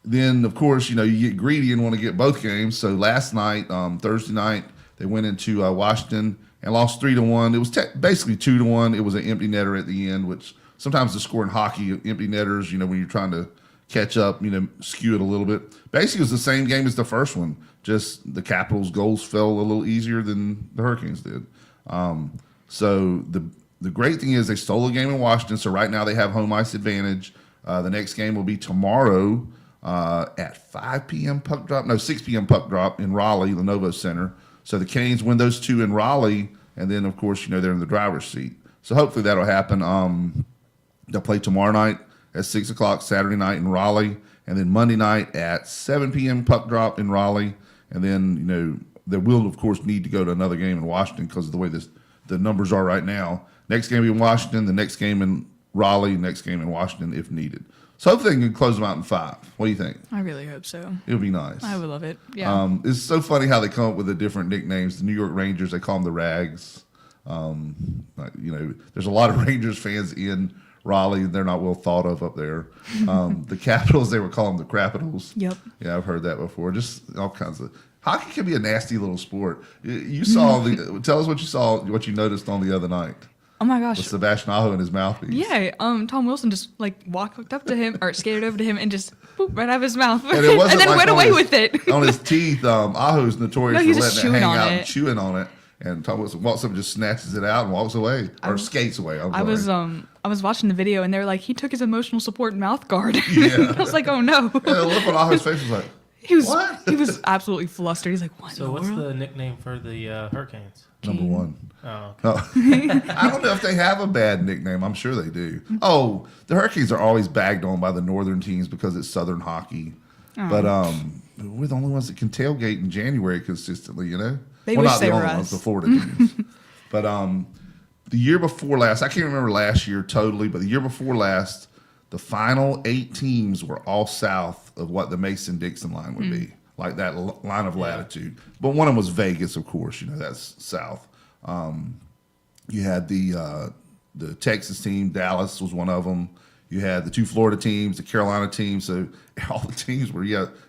Then, of course, you get greedy and want to get both games. So last night, Thursday night, they went into Washington and lost 3-1. It was basically 2-1. It was an empty netter at the end, which sometimes the score in hockey, empty netters, when you're trying to catch up, skew it a little bit. Basically, it was the same game as the first one. Just the Capitals' goals fell a little easier than the Hurricanes did. So the great thing is they stole a game in Washington, so right now they have home ice advantage. The next game will be tomorrow at 5 p.m. puck drop. No, 6 p.m. puck drop in Raleigh, Lenovo Center. So the Canes win those two in Raleigh, and then, of course, they're in the driver's seat. So hopefully that'll happen. They'll play tomorrow night at 6 o'clock, Saturday night in Raleigh, and then Monday night at 7 p.m. puck drop in Raleigh. And then, they will, of course, need to go to another game in Washington because of the way the numbers are right now. Next game in Washington, the next game in Raleigh, next game in Washington if needed. So hopefully they can close them out in 5. What do you think? I really hope so. It would be nice. I would love it. Yeah. It's so funny how they come up with the different nicknames. The New York Rangers, they call them the Rags. There's a lot of Rangers fans in Raleigh. They're not well thought of up there. The Capitals, they would call them the Crapitals. Yep. Yeah, I've heard that before. Just all kinds of. Hockey can be a nasty little sport. You saw tell us what you saw, what you noticed on the other night. Oh my gosh. With Sebastian Aho and his mouthpiece. Yeah, Tom Wilson just walked up to him or skated over to him and just boop, right out of his mouth. And, it wasn't and then like went away with it. On his teeth, Aho's notorious No, for letting it hang out it. and chewing on it. And Tom Wilson walks up and just snatches it out and walks away. Or skates away. I was watching the video and they were like, he took his emotional support mouth guard. Yeah. I was like, oh no. And the look on Aho's face was like, he was what? He was absolutely flustered. He's like, what? So what's the nickname for the Hurricanes? Number 1. Oh, okay. I don't know if they have a bad nickname. I'm sure they do. Oh, the Hurricanes are always bagged on by the northern teams because it's Southern hockey. Oh. But we're the only ones that can tailgate in January consistently, They well, wish not they the were only us. ones, the Florida teams. But the year before last, I can't remember last year totally, but the year before last, the final 8 teams were all south of what the Mason-Dixon line would be, like that line of latitude. But one of them was Vegas, of course. That's south. You had the Texas team. Dallas was one of them. You had the 2 Florida teams, the Carolina team. So all the teams were,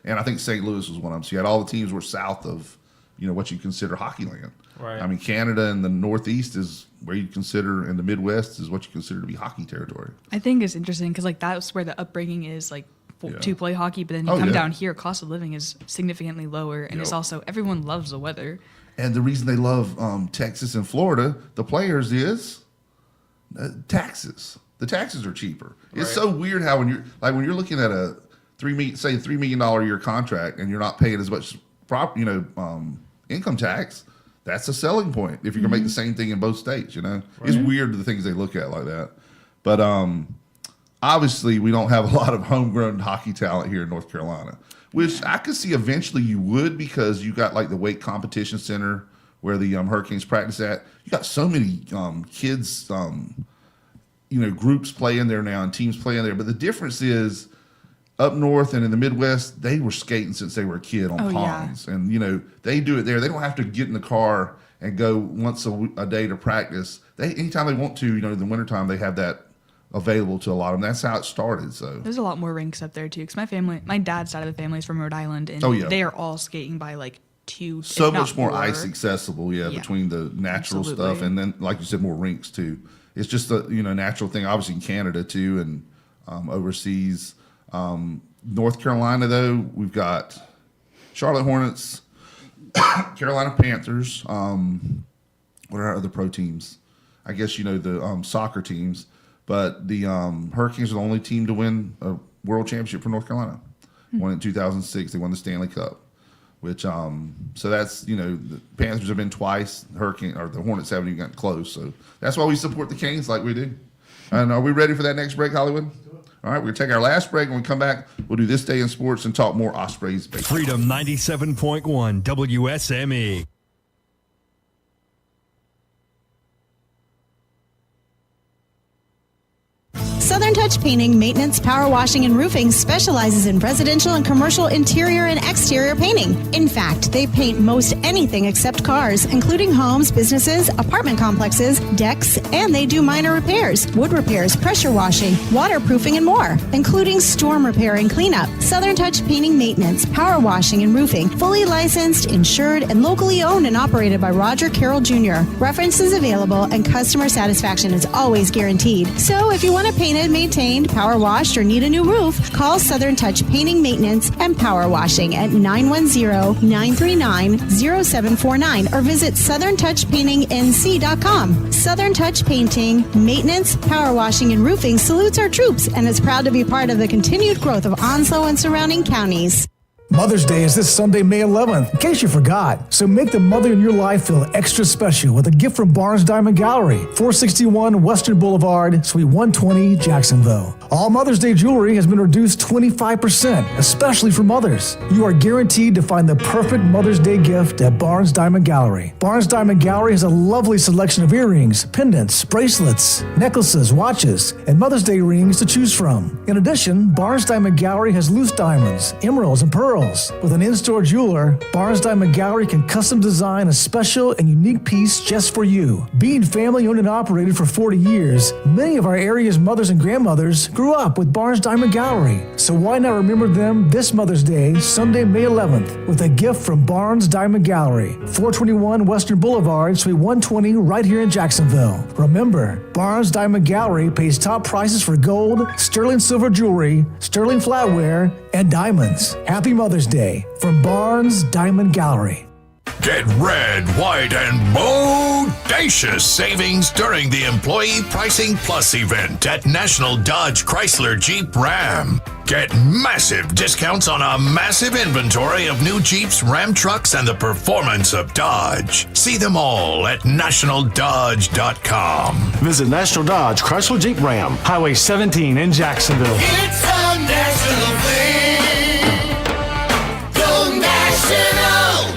and I think St. Louis was one of them. So you had all the teams were south of, what you consider hockey land. Right. I mean, Canada and the Northeast is where you consider, and the Midwest is what you consider to be hockey territory. I think it's interesting because that's where the upbringing is to play hockey, but then you come down here, cost of living is significantly lower, and it's also everyone loves the weather. And the reason they love Texas and Florida, the players, is taxes. The taxes are cheaper. It's so weird how when you're looking at a $3 million a year contract and you're not paying as much income tax, that's a selling point if you're gonna make the same thing in both states. It's weird the things they look at like that. But obviously we don't have a lot of homegrown hockey talent here in North Carolina, which I could see eventually you would, because you got like the Wake Competition Center where the Hurricanes practice at. You got so many kids, groups playing there now and teams playing there. But the difference is up north and in the Midwest, they were skating since they were a kid on ponds. Yeah. And, they do it there. They don't have to get in the car and go once a day to practice. Anytime they want to, in the wintertime, they have that available to a lot of them. That's how it started. So there's a lot more rinks up there, too, because my dad's side of the family is from Rhode Island, and they are all skating by, 2, so much more ice accessible, between the natural stuff and then, like you said, more rinks, too. It's just a natural thing, obviously in Canada, too, and overseas. North Carolina, though, we've got Charlotte Hornets, Carolina Panthers. What are our other pro teams? I guess you know the soccer teams. But the Hurricanes are the only team to win a world championship for North Carolina. Won in 2006. They won the Stanley Cup. Which so that's the Panthers have been twice. The Hornets haven't even gotten close. So that's why we support the Canes like we do. And are we ready for that next break, Hollywood? All right, we're going to take our last break. When we come back, we'll do This Day in Sports and talk more Ospreys baseball. Freedom 97.1 WSME. Southern Touch Painting, Maintenance, Power Washing, and Roofing specializes in residential and commercial interior and exterior painting. In fact, they paint most anything except cars, including homes, businesses, apartment complexes, decks, and they do minor repairs, wood repairs, pressure washing, waterproofing, and more, including storm repair and cleanup. Southern Touch Painting, Maintenance, Power Washing, and Roofing, fully licensed, insured, and locally owned and operated by Roger Carroll Jr. References available and customer satisfaction is always guaranteed. So if you want to paint maintained, power washed, or need a new roof, call Southern Touch Painting, Maintenance, and Power Washing at 910-939-0749 or visit SouthernTouchPaintingNC.com. Southern Touch Painting, Maintenance, Power Washing, and Roofing salutes our troops and is proud to be part of the continued growth of Onslow and surrounding counties. Mother's Day is this Sunday, May 11th, in case you forgot. So make the mother in your life feel extra special with a gift from Barnes Diamond Gallery, 461 Western Boulevard, Suite 120, Jacksonville. All Mother's Day jewelry has been reduced 25%, especially for mothers. You are guaranteed to find the perfect Mother's Day gift at Barnes Diamond Gallery. Barnes Diamond Gallery has a lovely selection of earrings, pendants, bracelets, necklaces, watches, and Mother's Day rings to choose from. In addition, Barnes Diamond Gallery has loose diamonds, emeralds, and pearls. With an in-store jeweler, Barnes Diamond Gallery can custom design a special and unique piece just for you. Being family-owned and operated for 40 years, many of our area's mothers and grandmothers grew up with Barnes Diamond Gallery. So why not remember them this Mother's Day, Sunday, May 11th, with a gift from Barnes Diamond Gallery, 421 Western Boulevard, Suite 120, right here in Jacksonville. Remember, Barnes Diamond Gallery pays top prices for gold, sterling silver jewelry, sterling flatware, and diamonds. Happy Mother's Day from Barnes Diamond Gallery. Get red, white, and bodacious savings during the Employee Pricing Plus event at National Dodge Chrysler Jeep Ram. Get massive discounts on a massive inventory of new Jeeps, Ram trucks, and the performance of Dodge. See them all at nationaldodge.com. Visit National Dodge Chrysler Jeep Ram, Highway 17 in Jacksonville. It's a national thing. Go national!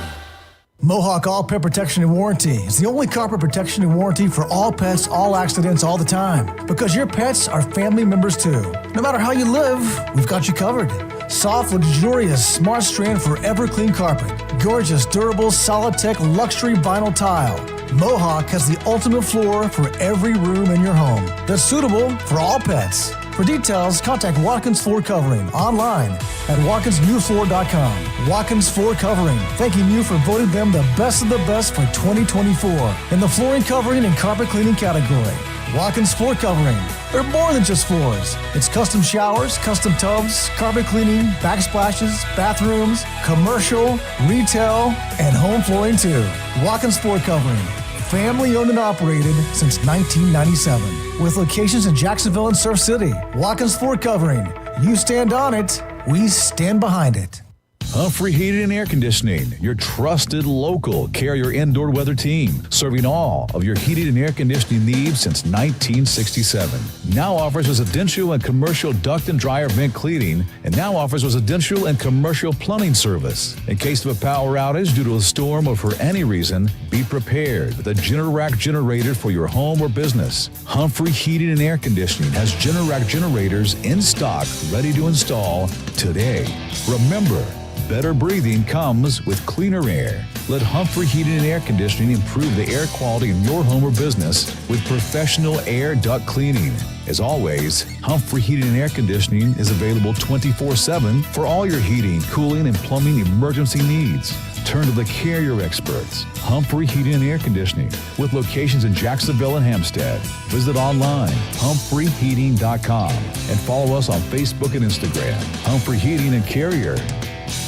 Mohawk All Pet Protection and Warranty is the only carpet protection and warranty for all pets, all accidents, all the time. Because your pets are family members too. No matter how you live, we've got you covered. Soft, luxurious, smart strand forever clean carpet. Gorgeous, durable, solid tech luxury vinyl tile. Mohawk has the ultimate floor for every room in your home that's suitable for all pets. For details, contact Watkins Floor Covering online at WatkinsNewFloor.com. Watkins Floor Covering, thanking you for voting them the best of the best for 2024 in the flooring covering and carpet cleaning category. Watkins Floor Covering. They're more than just floors. It's custom showers, custom tubs, carpet cleaning, backsplashes, bathrooms, commercial, retail, and home flooring too. Watkins Floor Covering. Family owned and operated since 1997. With locations in Jacksonville and Surf City. Watkins Floor Covering. You stand on it, we stand behind it. Humphrey Heating and Air Conditioning, your trusted local Carrier indoor weather team, serving all of your heating and air conditioning needs since 1967. Now offers residential and commercial duct and dryer vent cleaning, and now offers residential and commercial plumbing service. In case of a power outage due to a storm or for any reason, be prepared with a Generac generator for your home or business. Humphrey Heating and Air Conditioning has Generac generators in stock, ready to install today. Remember, better breathing comes with cleaner air. Let Humphrey Heating and Air Conditioning improve the air quality in your home or business with professional air duct cleaning. As always, Humphrey Heating and Air Conditioning is available 24/7 for all your heating, cooling, and plumbing emergency needs. Turn to the Carrier experts, Humphrey Heating and Air Conditioning, with locations in Jacksonville and Hampstead. Visit online, humphreyheating.com, and follow us on Facebook and Instagram. Humphrey Heating and Carrier.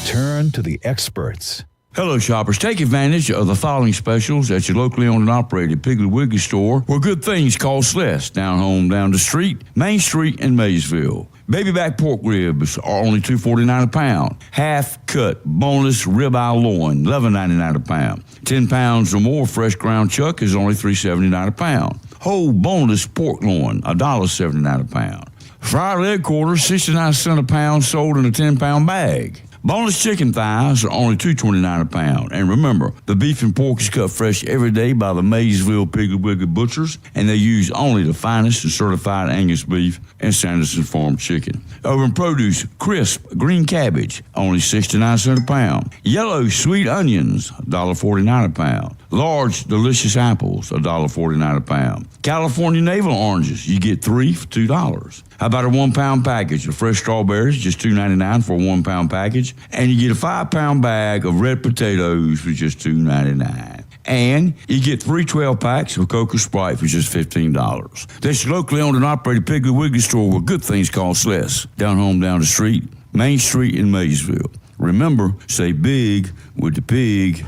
Turn to the experts. Hello, shoppers. Take advantage of the following specials at your locally owned and operated Piggly Wiggly store, where good things cost less. Down home, down the street, Main Street in Maysville. Baby back pork ribs are only $2.49 a pound. Half cut, boneless ribeye loin, $11.99 a pound. 10 pounds or more fresh ground chuck is only $3.79 a pound. Whole boneless pork loin, $1.79 a pound. Fried leg quarters, 69 cents a pound, sold in a 10-pound bag. Boneless chicken thighs are only $2.29 a pound. And remember, the beef and pork is cut fresh every day by the Maysville Piggly Wiggly butchers, and they use only the finest and certified Angus beef and Sanderson Farm chicken. Over in produce, crisp green cabbage, only 69 cents a pound. Yellow sweet onions, $1.49 a pound. Large delicious apples, $1.49 a pound. California navel oranges, you get 3 for $2. How about a 1-pound package of fresh strawberries, just $2.99 for a 1-pound package, and you get a 5-pound bag of red potatoes for just $2.99. And you get 3 12-packs of Coca Sprite for just $15. That's your locally owned and operated Piggly Wiggly store where good things cost less. Down home, down the street, Main Street in Maysville. Remember, say big with the pig.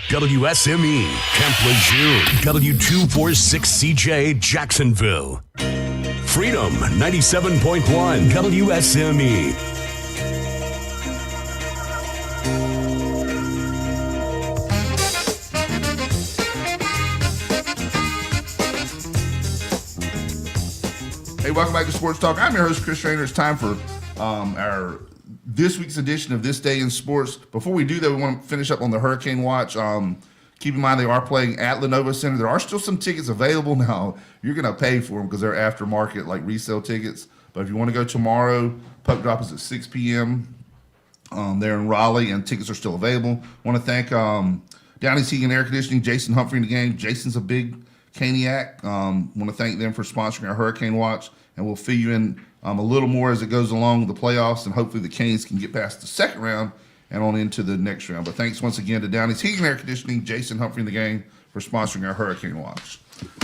WSME, Camp Lejeune, W246CJ, Jacksonville. Freedom 97.1, WSME. Hey, welcome back to Sports Talk. I'm your host, Chris Raynor. It's time for our this week's edition of This Day in Sports. Before we do that, we want to finish up on the Hurricane Watch. Keep in mind they are playing at Lenovo Center. There are still some tickets available now. You're going to pay for them because they're aftermarket, like resale tickets. But if you want to go tomorrow, puck drop is at 6 p.m. There in Raleigh, and tickets are still available. Want to thank Downey's Heating and Air Conditioning, Jason Humphrey in the game. Jason's a big Caniac. Want to thank them for sponsoring our Hurricane Watch, and we'll fill you in a little more as it goes along the playoffs, and hopefully the Canes can get past the second round and on into the next round. But thanks once again to Downey's Heating and Air Conditioning, Jason Humphrey in the game, for sponsoring our Hurricane Watch.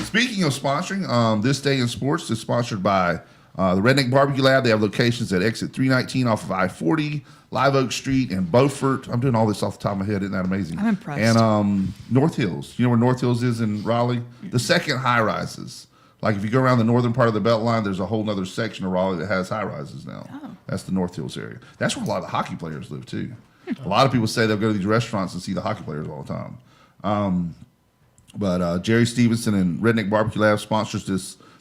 Speaking of sponsoring, This Day in Sports is sponsored by the Redneck Barbecue Lab. They have locations at exit 319 off of I-40, Live Oak Street, and Beaufort. I'm doing all this off the top of my head. Isn't that amazing? I'm impressed. And North Hills. You know where North Hills is in Raleigh? The second high-rises. Like if you go around the northern part of the Beltline, there's a whole other section of Raleigh that has high-rises now. Oh. That's the North Hills area. That's where a lot of the hockey players live, too. A lot of people say they'll go to these restaurants and see the hockey players all the time. But Jerry Stevenson and Redneck Barbecue Lab sponsors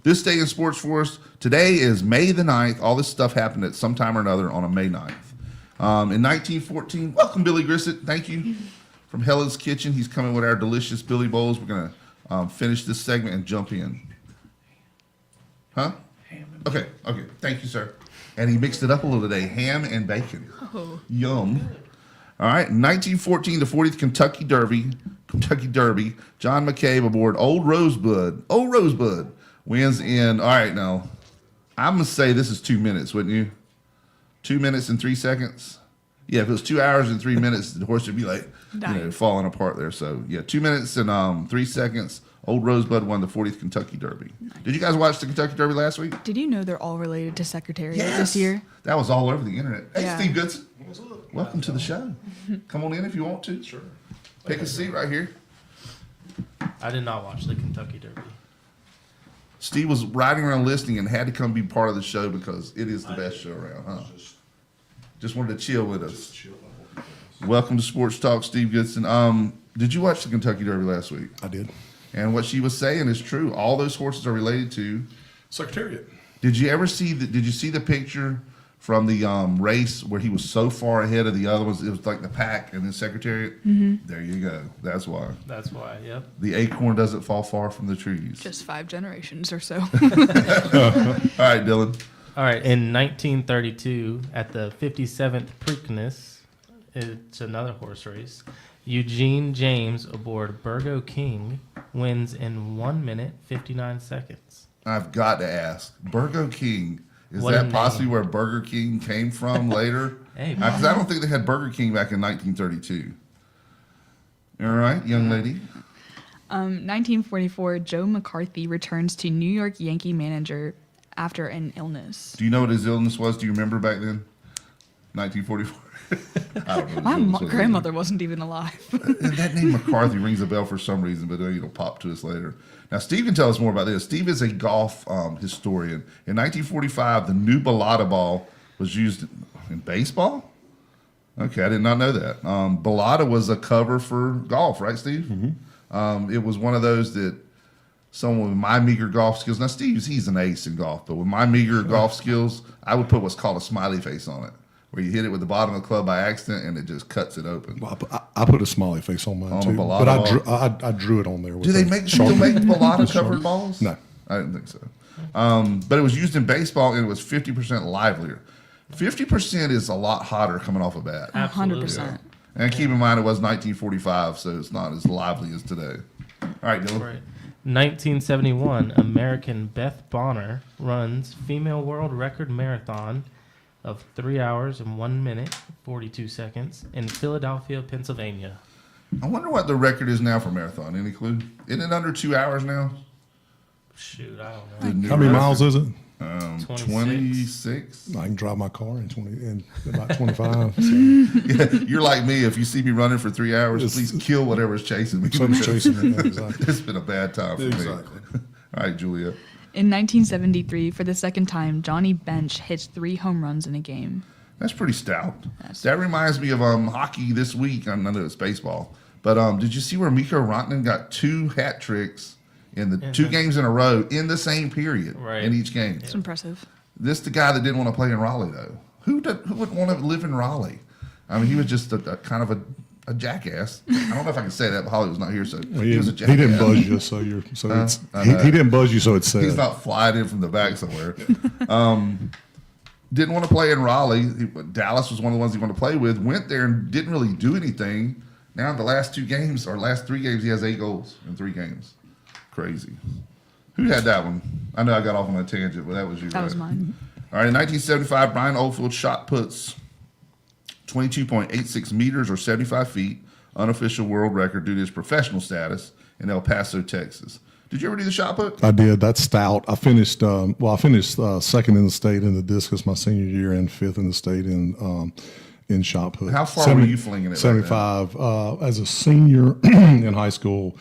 this day in sports for us. Today is May the 9th. All this stuff happened at some time or another on a May 9th. In 1914, welcome Billy Grissett. Thank you. From Helen's Kitchen. He's coming with our delicious Billy Bowls. We're going to finish this segment and jump in. Huh? Okay. Thank you, sir. And he mixed it up a little today. Ham and bacon. Oh. Yum. All right. 1914, the 40th Kentucky Derby. John McCabe aboard Old Rosebud wins in, all right, now, I'm going to say this is 2 minutes, wouldn't you? 2 minutes and 3 seconds? Yeah, if it was 2 hours and 3 minutes, the horse would be like, falling apart there. So, yeah, 2 minutes and 3 seconds. Old Rosebud won the 40th Kentucky Derby. Nice. Did you guys watch the Kentucky Derby last week? Did you know they're all related to Secretariat this year? That was all over the internet. Hey, yeah. Steve Goodson. Welcome to the show. Come on in if you want to. Sure. Pick a seat right here. I did not watch the Kentucky Derby. Steve was riding around listening and had to come be part of the show because it is the best show around, huh? Just wanted to chill with us. Welcome to Sports Talk, Steve Goodson. Did you watch the Kentucky Derby last week? I did. And what she was saying is true. All those horses are related to Secretariat. Did you see the picture from the race where he was so far ahead of the other ones? It was like the pack and the Secretariat. Mm-hmm. There you go. That's why. Yep. The acorn doesn't fall far from the trees. Just 5 generations or so. All right, Dylan. All right. In 1932, at the 57th Preakness, it's another horse race. Eugene James aboard Burgo King wins in 1 minute 59 seconds. I've got to ask, Burgo King Is What a that possibly name. where Burger King came from later? Hey, Because I don't think they had Burger King back in 1932. All right, young lady. 1944, Joe McCarthy returns to New York Yankee manager after an illness. Do you know what his illness was? Do you remember back then? 1944. I don't know. My grandmother wasn't even alive. That name McCarthy rings a bell for some reason, but it'll pop to us later. Now, Steve can tell us more about this. Steve is a golf historian. In 1945, the new balata ball was used in baseball? Okay, I did not know that. Balata was a cover for golf, right, Steve? Mm-hmm. It was one of those that someone with my meager golf skills. Now, he's an ace in golf, but with my meager golf skills, I would put what's called a smiley face on it, where you hit it with the bottom of the club by accident and it just cuts it open. Well, I put a smiley face on mine On too, a balata but I drew it on there. With Do they still make balata covered Sharpie. balls? No. I didn't think so. But it was used in baseball and it was 50% livelier. 50% is a lot hotter coming off a bat. 100%. Yeah. And keep in mind it was 1945, so it's not as lively as today. All right, Dylan. Right. 1971, American Beth Bonner runs female world record marathon of 3 hours and 1 minute, 42 seconds in Philadelphia, Pennsylvania. I wonder what the record is now for marathon. Any clue? Isn't it under 2 hours now? Shoot, I don't know. How many miles is it? 26. I can drive my car in about 25. So. Yeah, you're like me. If you see me running for 3 hours, please kill whatever's chasing me. Someone's chasing me. Yeah, exactly. It's been a bad time for me. All right, Julia. In 1973, for the second time, Johnny Bench hits 3 home runs in a game. That's pretty stout. That reminds me of hockey this week. I know it's baseball. But did you see where Mikko Rantanen got 2 hat tricks in the 2 games in a row in the same period in each game? It's impressive. This the guy that didn't want to play in Raleigh, though. Who would want to live in Raleigh? I mean, he was just a kind of a jackass. I don't know if I can say that, but Holly was not here, so Well, he was a jackass. he didn't buzz you, so he didn't buzz you, so it's sad. He's not flying in from the back somewhere. Didn't want to play in Raleigh. Dallas was one of the ones he wanted to play with. Went there and didn't really do anything. Now in the last 2 games, or last 3 games, he has 8 goals in 3 games. Crazy. Who had that one? I know I got off on a tangent, but that was you. That was mine. All right, in 1975, Brian Oldfield shot puts 22.86 meters or 75 feet, unofficial world record due to his professional status in El Paso, Texas. Did you ever do the shot put? I did. That's stout. I finished. I finished second in the state in the discus my senior year, and 5th in the state in shot put. How far were you flinging it? 75. As a senior in high school,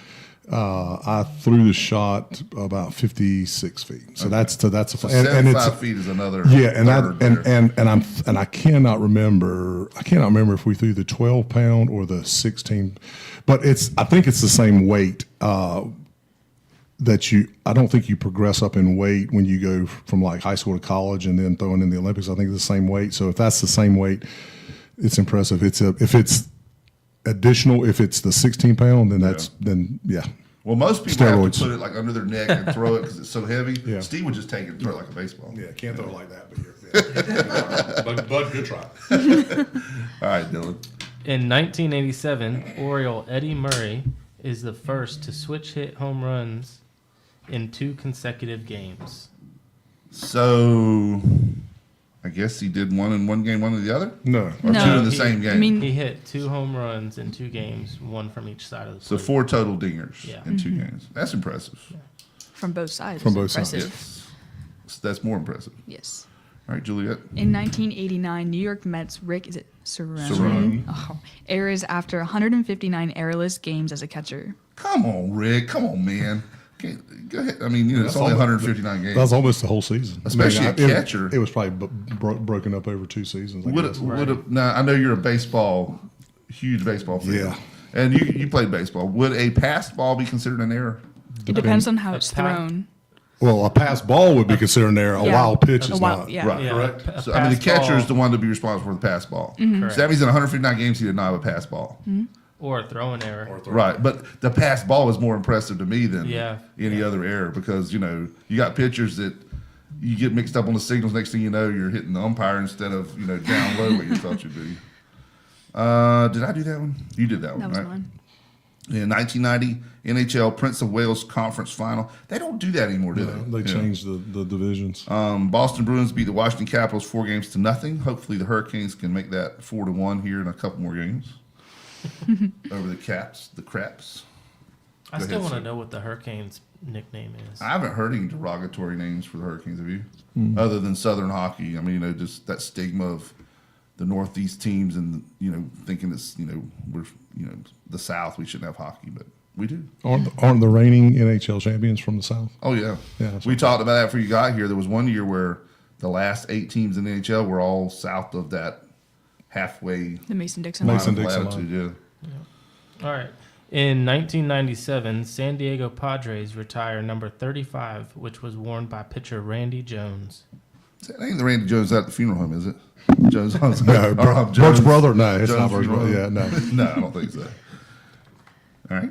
I threw the shot about 56 feet. So that's a 75 feet is another. Yeah, and I cannot remember. I cannot remember if we threw the 12-pound or the 16, but I think it's the same weight. I don't think you progress up in weight when you go from like high school to college and then throwing in the Olympics. I think it's the same weight. So if that's the same weight, it's impressive. If it's additional, if it's the 16-pound, then yeah. Well, most people Steroids. have to put it like under their neck and throw it because it's so heavy. Yeah. Steve would just take it and throw it like a baseball. Yeah, can't throw it like that, but Bud, good try. All right, Dylan. In 1987, Oriole Eddie Murray is the first to switch hit home runs in 2 consecutive games. So, I guess he did one in one game, one in the other? No. Or 2 in the same game? He hit 2 home runs in 2 games, 1 from each side of the So plate. 4 total dingers in 2 Mhm. games. That's impressive. From both sides. From both sides. Impressive. Yes. That's more impressive. Yes. All right, Juliet. In 1989, New York Mets Rick Cerone Cerone. errors after 159 errorless games as a catcher. Come on, Rick. Come on, man. Okay, go ahead. I mean, it's only 159 games. That's almost the whole season. Especially a catcher. It was probably broken up over 2 seasons. I guess. Now, I know you're a huge baseball fan. Yeah. And you played baseball. Would a passed ball be considered an error? It depends on how it's thrown. Well, a pass ball would be considered an error. A wild pitch is not. Right, correct. So, I mean, the catcher is the one to be responsible for the pass ball. Mhm. So that means in 159 games, he did not have a pass ball. Or a throwing error. Right, but the pass ball is more impressive to me than Yeah. any other error because, you got pitchers that you get mixed up on the signals. Next thing you know, you're hitting the umpire instead of, down low where you thought you'd be. Did I do that one? You did that one, That was right? mine. In 1990, NHL Prince of Wales Conference Final. They don't do that anymore, do they? They changed the divisions. Boston Bruins beat the Washington Capitals 4-0. Hopefully the Hurricanes can make that 4-1 here in a couple more games over the Caps, the Craps. I still want to know what the Hurricanes' nickname is. I haven't heard any derogatory names for the Hurricanes, have you? Other than Southern hockey. I mean, just that stigma of the Northeast teams and, thinking it's, we're, the South, we shouldn't have hockey, but we do. Aren't the reigning NHL champions from the South? Oh, yeah. Yeah. We talked about that before you got here. There was one year where the last 8 teams in the NHL were all south of that halfway. The Mason-Dixon latitude, yeah. All right. In 1997, San Diego Padres retire number 35, which was worn by pitcher Randy Jones. That ain't the Randy Jones at the funeral home, is it? Jones. No, Bert's brother. No, it's not Bert's brother. Yeah, no. No, I don't think so. All right.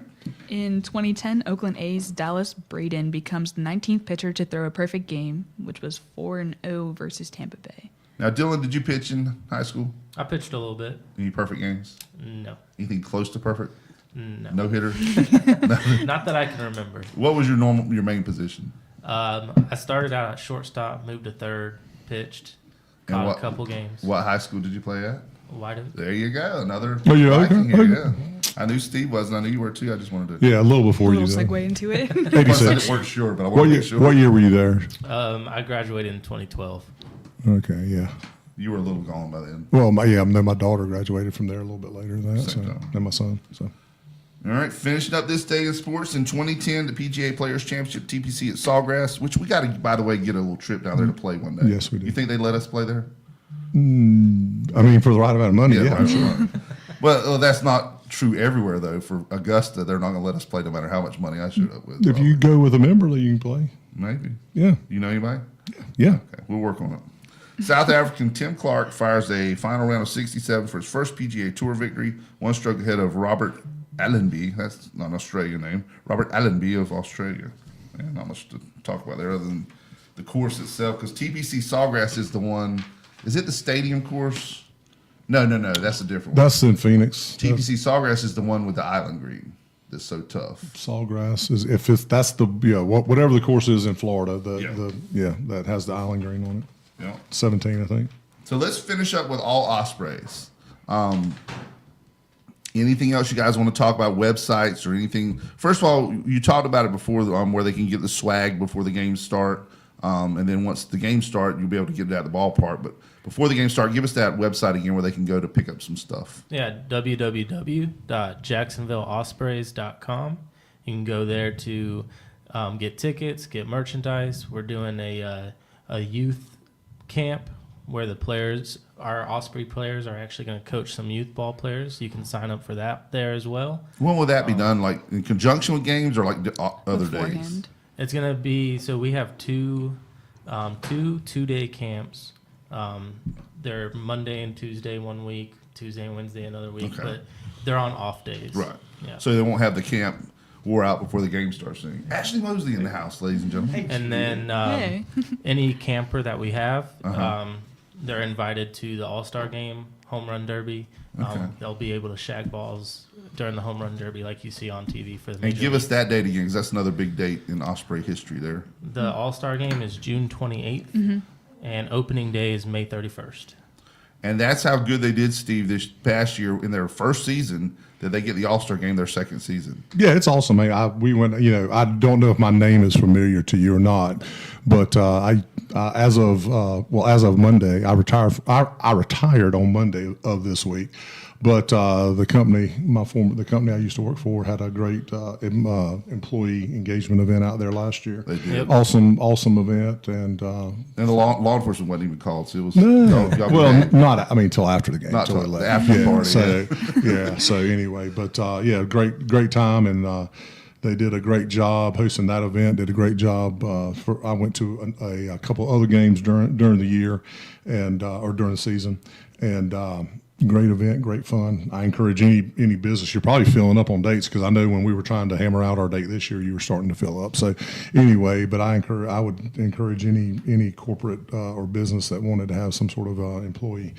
In 2010, Oakland A's Dallas Braden becomes the 19th pitcher to throw a perfect game, which was 4-0 versus Tampa Bay. Now, Dylan, did you pitch in high school? I pitched a little bit. Any perfect games? No. Anything close to perfect? No. No hitter? Not that I can remember. What was your main position? I started out at shortstop, moved to third, pitched, caught a couple games. What high school did you play at? White. There you go. Another. Oh, yeah, Viking okay. here, yeah. I knew Steve was, and I knew you were too. I just wanted to. Yeah, a little before you. A little segue into it. 86. I weren't sure, but I wanted to be sure. What year were you there? I graduated in 2012. Okay, yeah. You were a little gone by then. Well, my daughter graduated from there a little bit later than that. Same time. And my son. So. All right, finishing up this day in sports in 2010, the PGA Players Championship TPC at Sawgrass, which we got to, by the way, get a little trip down there to play one day. Yes, we do. You think they let us play there? I mean, for the right amount of money, yeah. Right, sure. Well, that's not true everywhere, though. For Augusta, they're not going to let us play no matter how much money I showed up with. If you go with a member, you can play. Maybe. Yeah. You know anybody? Yeah. Okay, we'll work on it. South African Tim Clark fires a final round of 67 for his first PGA Tour victory, one stroke ahead of Robert Allenby. That's not an Australian name. Robert Allenby of Australia. Yeah, not much to talk about there other than the course itself, because TPC Sawgrass is the one. Is it the stadium course? No. That's a different one. That's in Phoenix. TPC Sawgrass is the one with the island green that's so tough. Sawgrass is whatever the course is in Florida. That has the island green on it. Yeah. 17, I think. So let's finish up with all Ospreys. Anything else you guys want to talk about, websites or anything? First of all, you talked about it before, where they can get the swag before the games start. And then once the games start, you'll be able to get it at the ballpark. But before the games start, give us that website again where they can go to pick up some stuff. Yeah, www.jacksonvilleospreys.com. You can go there to get tickets, get merchandise. We're doing a youth camp where our Osprey players are actually going to coach some youth ball players. You can sign up for that there as well. When will that be done? Like in conjunction with games or like other days? It's going to be, so we have two 2-day camps. They're Monday and Tuesday one week, Tuesday and Wednesday another week, but they're on off days. Right. Yeah. So they won't have the camp wore out before the game starts. Ashley Mosley in the house, ladies and gentlemen. And then any camper that we have, they're invited to the All-Star Game, Home Run Derby. They'll be able to shag balls during the Home Run Derby like you see on TV for the And give us that date again, because that's another big date in Osprey history there. The All-Star Game is June 28th, and opening day is May 31st. And that's how good they did, Steve, this past year in their first season. Did they get the All-Star Game their second season? Yeah, it's awesome. We went. I don't know if my name is familiar to you or not, but as of Monday, I retired. I retired on Monday of this week. But the company I used to work for had a great employee engagement event out there last year. They did. Awesome event, and the law enforcement wasn't even called. So it was not until after the game, not until the after party. So anyway, but great time, and they did a great job hosting that event. Did a great job. I went to a couple other games during the year, and or during the season, and. Great event, great fun. I encourage any business. You're probably filling up on dates, because I know when we were trying to hammer out our date this year, you were starting to fill up. So anyway, but I would encourage any corporate or business that wanted to have some sort of employee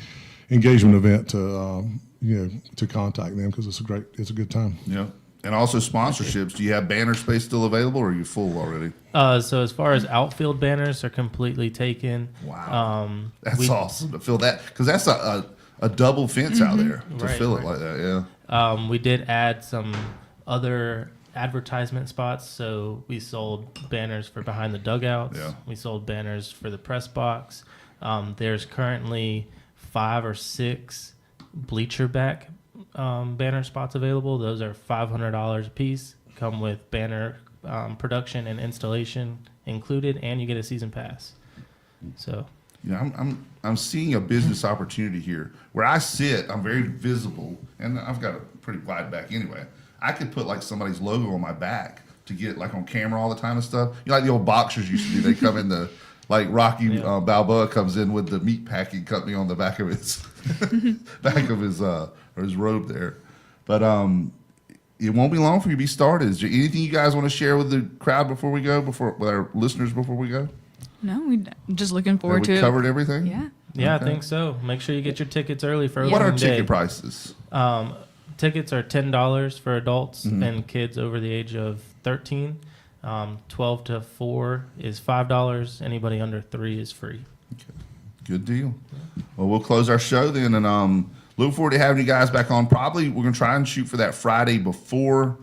engagement event to contact them, because it's a good time. Yeah. And also sponsorships. Do you have banner space still available, or are you full already? So as far as outfield banners are completely taken. Wow. That's awesome to fill that, because that's a double fence out there to fill it like that. Yeah. We did add some other advertisement spots. So we sold banners for behind the dugouts. Yeah. We sold banners for the press box. There's currently 5 or 6 bleacher back banner spots available. Those are $500 a piece. Come with banner production and installation included, and you get a season pass. So, I'm seeing a business opportunity here. Where I sit, I'm very visible, and I've got a pretty wide back anyway. I could put like somebody's logo on my back to get like on camera all the time and stuff. You know, like the old boxers used to do. They come in the like Rocky Balboa comes in with the meat packing company on the back of his or his robe there. But it won't be long for you to be started. Is there anything you guys want to share with the crowd before we go? With our listeners before we go? No, we're just looking forward to it. We covered everything? Yeah. Yeah, Okay. I think so. Make sure you get your tickets early for What are opening day. ticket prices? Tickets are $10 for adults and kids over the age of 13. 12 to 4 is $5. Anybody under 3 is free. Okay. Good deal. Well, we'll close our show then, and look forward to having you guys back on. Probably we're going to try and shoot for that Friday before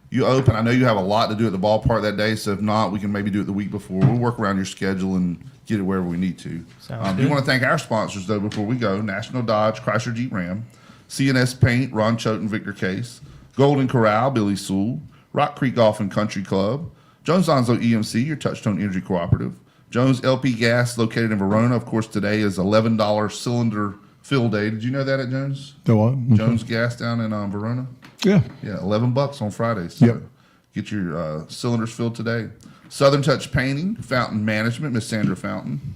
you open. I know you have a lot to do at the ballpark that day, so if not, we can maybe do it the week before. We'll work around your schedule and get it wherever we need to. Sounds We good. want to thank our sponsors, though, before we go. National Dodge, Chrysler Jeep Ram, CNS Paint, Ron Choate and Victor Case, Golden Corral, Billy Sewell, Rock Creek Golf and Country Club, Jones Onzo EMC, your Touchstone Energy Cooperative, Jones LP Gas, located in Verona. Of course, today is $11 cylinder fill day. Did you know that at Jones? The what? Jones Gas down in Verona? Yeah. Yeah, $11 on Fridays. So Yep. get your cylinders filled today. Southern Touch Painting, Fountain Management, Miss Sandra Fountain.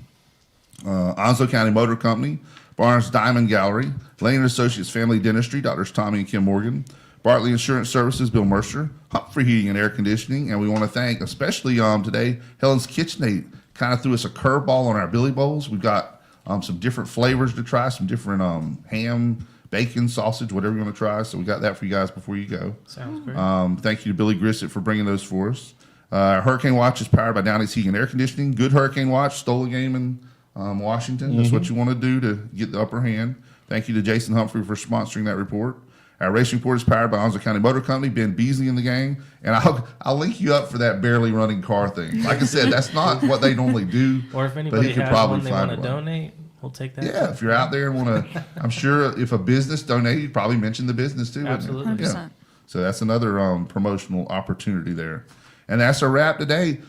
Onslow County Motor Company, Barnes Diamond Gallery, Lane & Associates Family Dentistry, Doctors Tommy and Kim Morgan, Bartley Insurance Services, Bill Mercer, Humphrey Heating and Air Conditioning, and we want to thank especially today Helen's KitchenAid kind of threw us a curveball on our Billy Bowls. We've got some different flavors to try, some different ham, bacon, sausage, whatever you want to try. So we got that for you guys before you go. Sounds great. Thank you to Billy Grissett for bringing those for us. Hurricane Watch is powered by Downey's Heating and Air Conditioning. Good Hurricane Watch, stole a game in Washington. That's what you want to do to get the upper hand. Thank you to Jason Humphrey for sponsoring that report. Our racing report is powered by Onslow County Motor Company, Ben Beasley in the gang. And I'll link you up for that barely running car thing. Like I said, that's not what they normally do. Or if but anybody he could has probably one they find want to one. donate, we'll take that. Yeah, if you're out there and want to, I'm sure if a business donated, you'd probably mention the business too. wouldn't you? Absolutely. 100%. Yeah. So that's another promotional opportunity there. And that's a wrap today.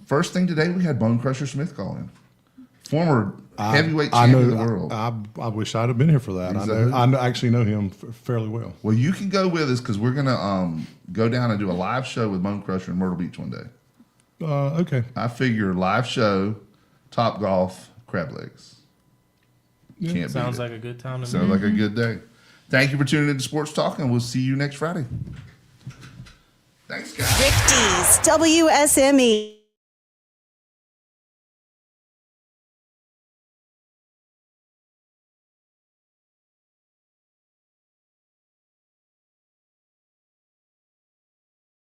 First thing today, we had Bone Crusher Smith call in. Former heavyweight champion of the world. I wish I'd have been here for that. Exactly. I actually know him fairly well. Well, you can go with us because we're going to go down and do a live show with Bone Crusher in Myrtle Beach one day. Okay. I figure live show, Top Golf, crab legs. Yeah. Can't Sounds beat it. like a good time to Sounds me. like a good day. Thank you for tuning in to Sports Talk, and we'll see you next Friday. Thanks, guys. Rick D's WSME.